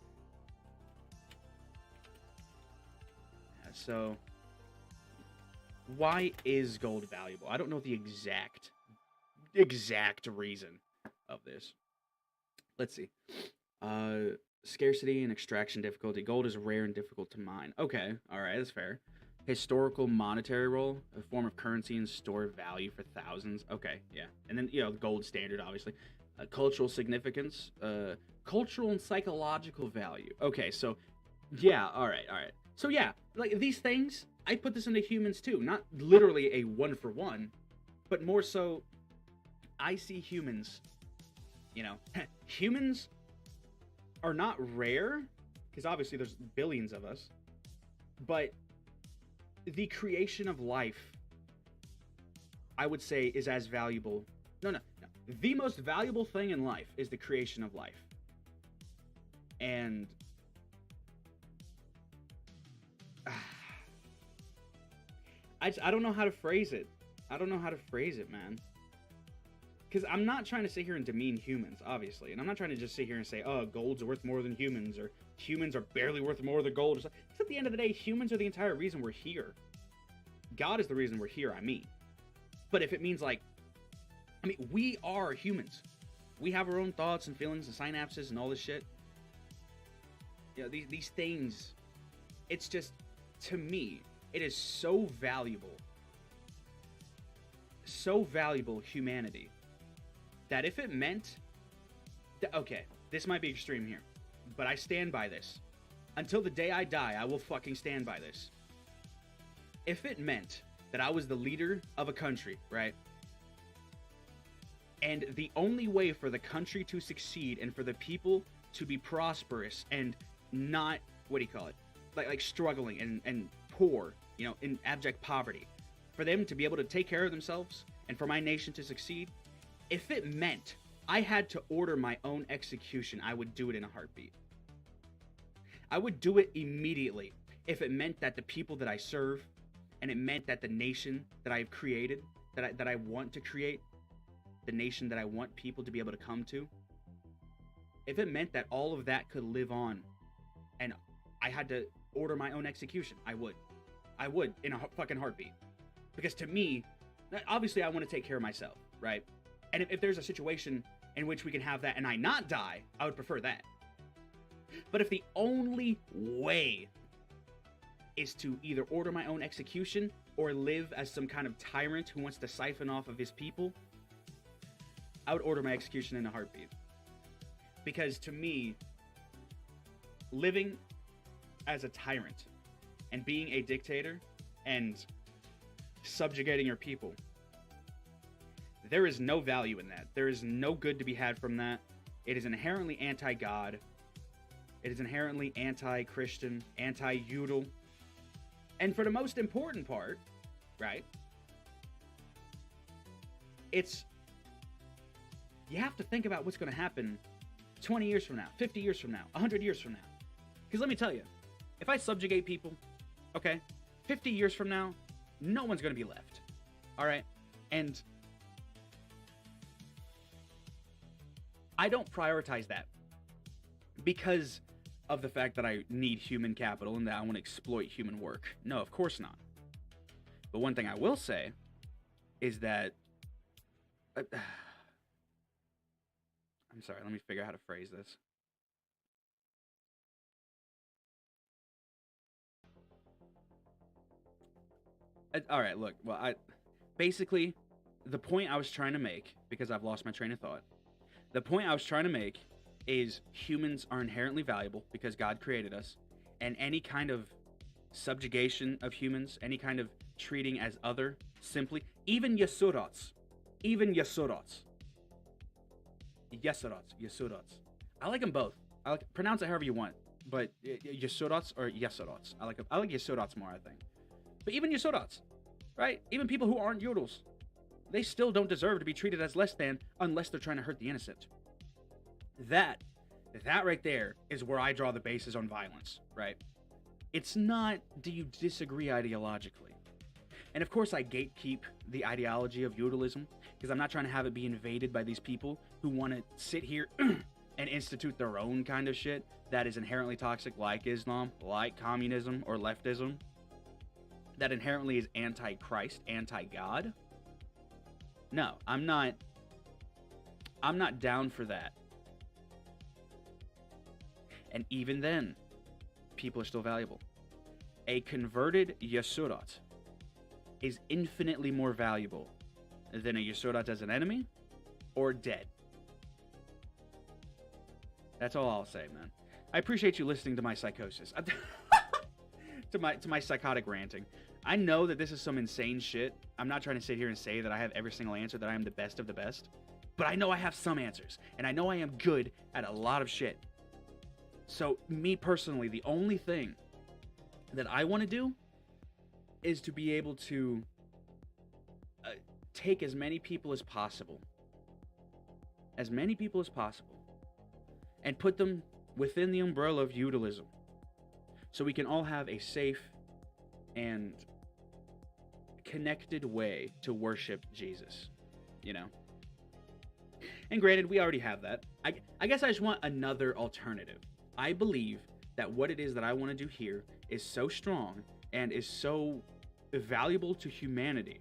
Yeah, so, why is gold valuable? I don't know the exact reason of this. Let's see. Scarcity and extraction difficulty. Gold is rare and difficult to mine. Okay, alright, that's fair. Historical monetary role, a form of currency and store value for thousands. Okay, yeah. And then, you know, gold standard, obviously. Cultural significance, cultural and psychological value. Okay, so, yeah, alright. So, yeah, like, these things, I put this into humans, too. Not literally a one-for-one, but more so, I see humans, you know, humans are not rare, because obviously there's billions of us, but the creation of life, I would say, is as valuable. No. The most valuable thing in life is the creation of life. And I don't know how to phrase it. Man. Because I'm not trying to sit here and demean humans, obviously. And I'm not trying to just sit here and say, oh, gold's worth more than humans, or humans are barely worth more than gold. Because at the end of the day, humans are the entire reason we're here. God is the reason we're here, I mean. But if it means, like, I mean, we are humans. We have our own thoughts and feelings and synapses and all this shit. You know, these things, it's just, to me, it is so valuable, humanity, that if it meant, okay, this might be extreme here, but I stand by this. Until the day I die, I will fucking stand by this. If it meant that I was the leader of a country, right? And the only way for the country to succeed and for the people to be prosperous and not, what do you call it, like struggling and poor, you know, in abject poverty, for them to be able to take care of themselves and for my nation to succeed, if it meant I had to order my own execution, I would do it in a heartbeat. I would do it immediately if it meant that the people that I serve, and it meant that the nation that I've created, that I want to create, the nation that I want people to be able to come to, if it meant that all of that could live on and I had to order my own execution, I would. I would in a fucking heartbeat. Because to me, obviously I want to take care of myself, right? And if there's a situation in which we can have that and I not die, I would prefer that. But if the only way is to either order my own execution or live as some kind of tyrant who wants to siphon off of his people, I would order my execution in a heartbeat. Because to me, living as a tyrant and being a dictator and subjugating your people, there is no value in that. There is no good to be had from that. It is inherently anti-God. It is inherently anti-Christian, anti-Udal. And for the most important part, right, it's, you have to think about what's going to happen 20 years from now, 50 years from now, 100 years from now. Because let me tell you, if I subjugate people, okay, 50 years from now, no one's going to be left. All right? And I don't prioritize that because of the fact that I need human capital and that I want to exploit human work. No, of course not. But one thing I will say is that... I'm sorry, let me figure out how to phrase this. All right, look, well, basically, the point I was trying to make, because I've lost my train of thought, the point I was trying to make is humans are inherently valuable because God created us, and any kind of subjugation of humans, any kind of treating as other, simply, even Yasurots, I like them both. I like, pronounce it however you want, but Yasurots or Yasurots. I like Yasurots more, I think. But even Yasurots, right? Even people who aren't Yodels, they still don't deserve to be treated as less than unless they're trying to hurt the innocent. That right there is where I draw the bases on violence, right? It's not, do you disagree ideologically? And of course I gatekeep the ideology of feudalism because I'm not trying to have it be invaded by these people who want to sit here and institute their own kind of shit that is inherently toxic, like Islam, like communism or leftism, that inherently is anti-Christ, anti-God. No, I'm not down for that. And even then, people are still valuable. A converted Yasurat is infinitely more valuable than a Yasurat as an enemy or dead. That's all I'll say, man. I appreciate you listening to my psychosis. to my psychotic ranting. I know that this is some insane shit. I'm not trying to sit here and say that I have every single answer, that I am the best of the best. But I know I have some answers. And I know I am good at a lot of shit. So, me personally, the only thing that I want to do is to be able to take as many people as possible. And put them within the umbrella of feudalism. So we can all have a safe and connected way to worship Jesus, you know? And granted, we already have that. I guess I just want another alternative. I believe that what it is that I want to do here is so strong and is so valuable to humanity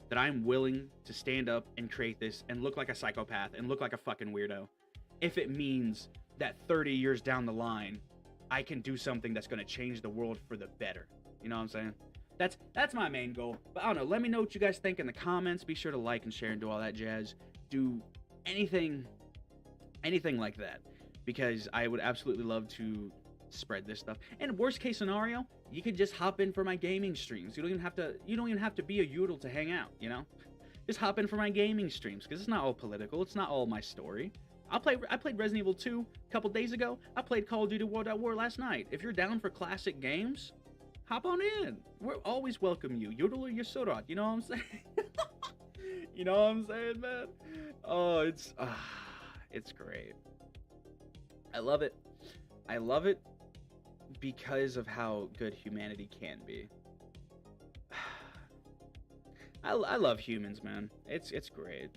that I'm willing to stand up and create this and look like a psychopath and look like a fucking weirdo if it means that 30 years down the line I can do something that's going to change the world for the better. You know what I'm saying? That's my main goal. But I don't know. Let me know what you guys think in the comments. Be sure to like and share and do all that jazz. Do anything like that, because I would absolutely love to spread this stuff. And worst case scenario, you could just hop in for my gaming streams. You don't even have to be a Udal to hang out, you know? just hop in for my gaming streams, because it's not all political. It's not all my story. I played Resident Evil 2 a couple days ago. I played Call of Duty World at War last night. If you're down for classic games, hop on in. We're always welcome you. Yodel Yosorot, you know what I'm saying? You know what I'm saying, man? Oh, it's great. I love it. I love it because of how good humanity can be. I love humans, man. It's great.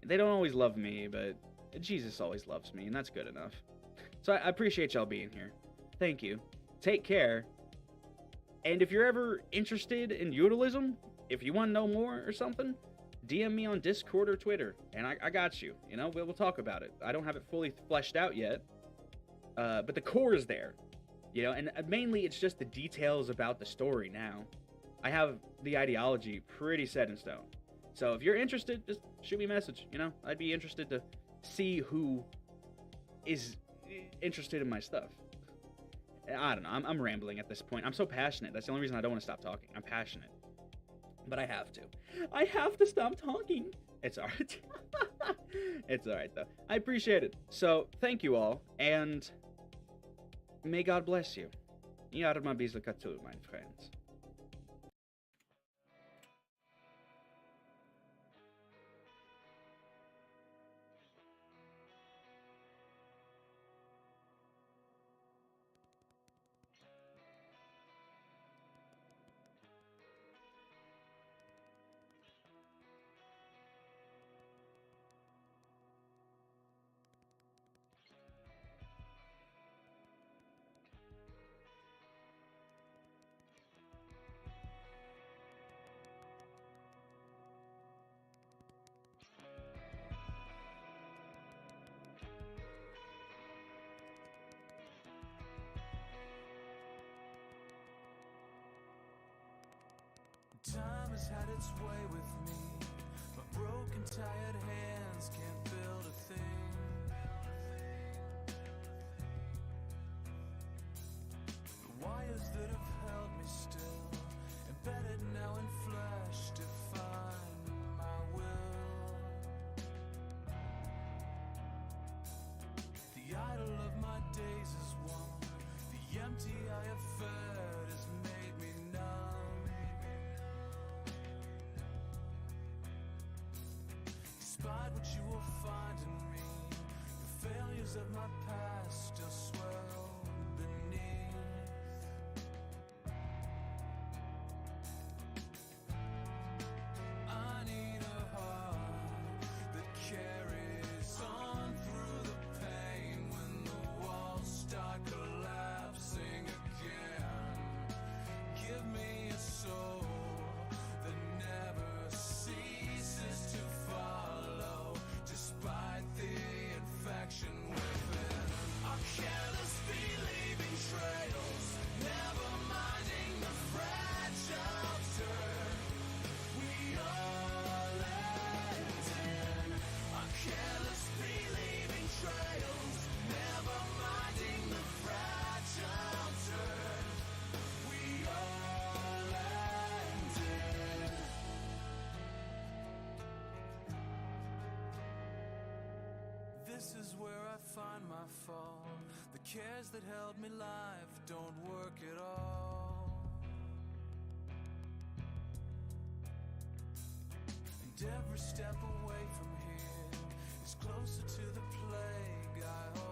They don't always love me, but Jesus always loves me, and that's good enough. So I appreciate y'all being here. Thank you. Take care. And if you're ever interested in Yurilyang, if you want to know more or something, DM me on Discord or Twitter, and I got you. You know, we'll talk about it. I don't have it fully fleshed out yet, but the core is there. You know, and mainly it's just the details about the story now. I have the ideology pretty set in stone. So if you're interested, just shoot me a message, you know? I'd be interested to see who is interested in my stuff. I don't know, I'm rambling at this point. I'm so passionate. That's the only reason I don't want to stop talking. I'm passionate. But I have to. I have to stop talking. It's alright. It's alright, though. I appreciate it. So, thank you all, and may God bless you. Yarma Bizakatu, my friends. Time has had its way with me. My broken, tired hands can't build a thing. The wires that have held me still, embedded now in flesh, define my will. The idol of my days is one. The empty I have fed has made me numb. Despite what you will find in me, the failures of my past still swell beneath. I need a heart that carries on through the pain when the walls start collapsing again. Give me a soul that never ceases to follow, despite the infection within. Our careless believing trails, never minding the fragile turn we all end in. Our careless believing trails, never minding the fragile turn we all end in. This is where I find my fall. The cares that held me life don't work at all. And every step away from here is closer to the plague I hold.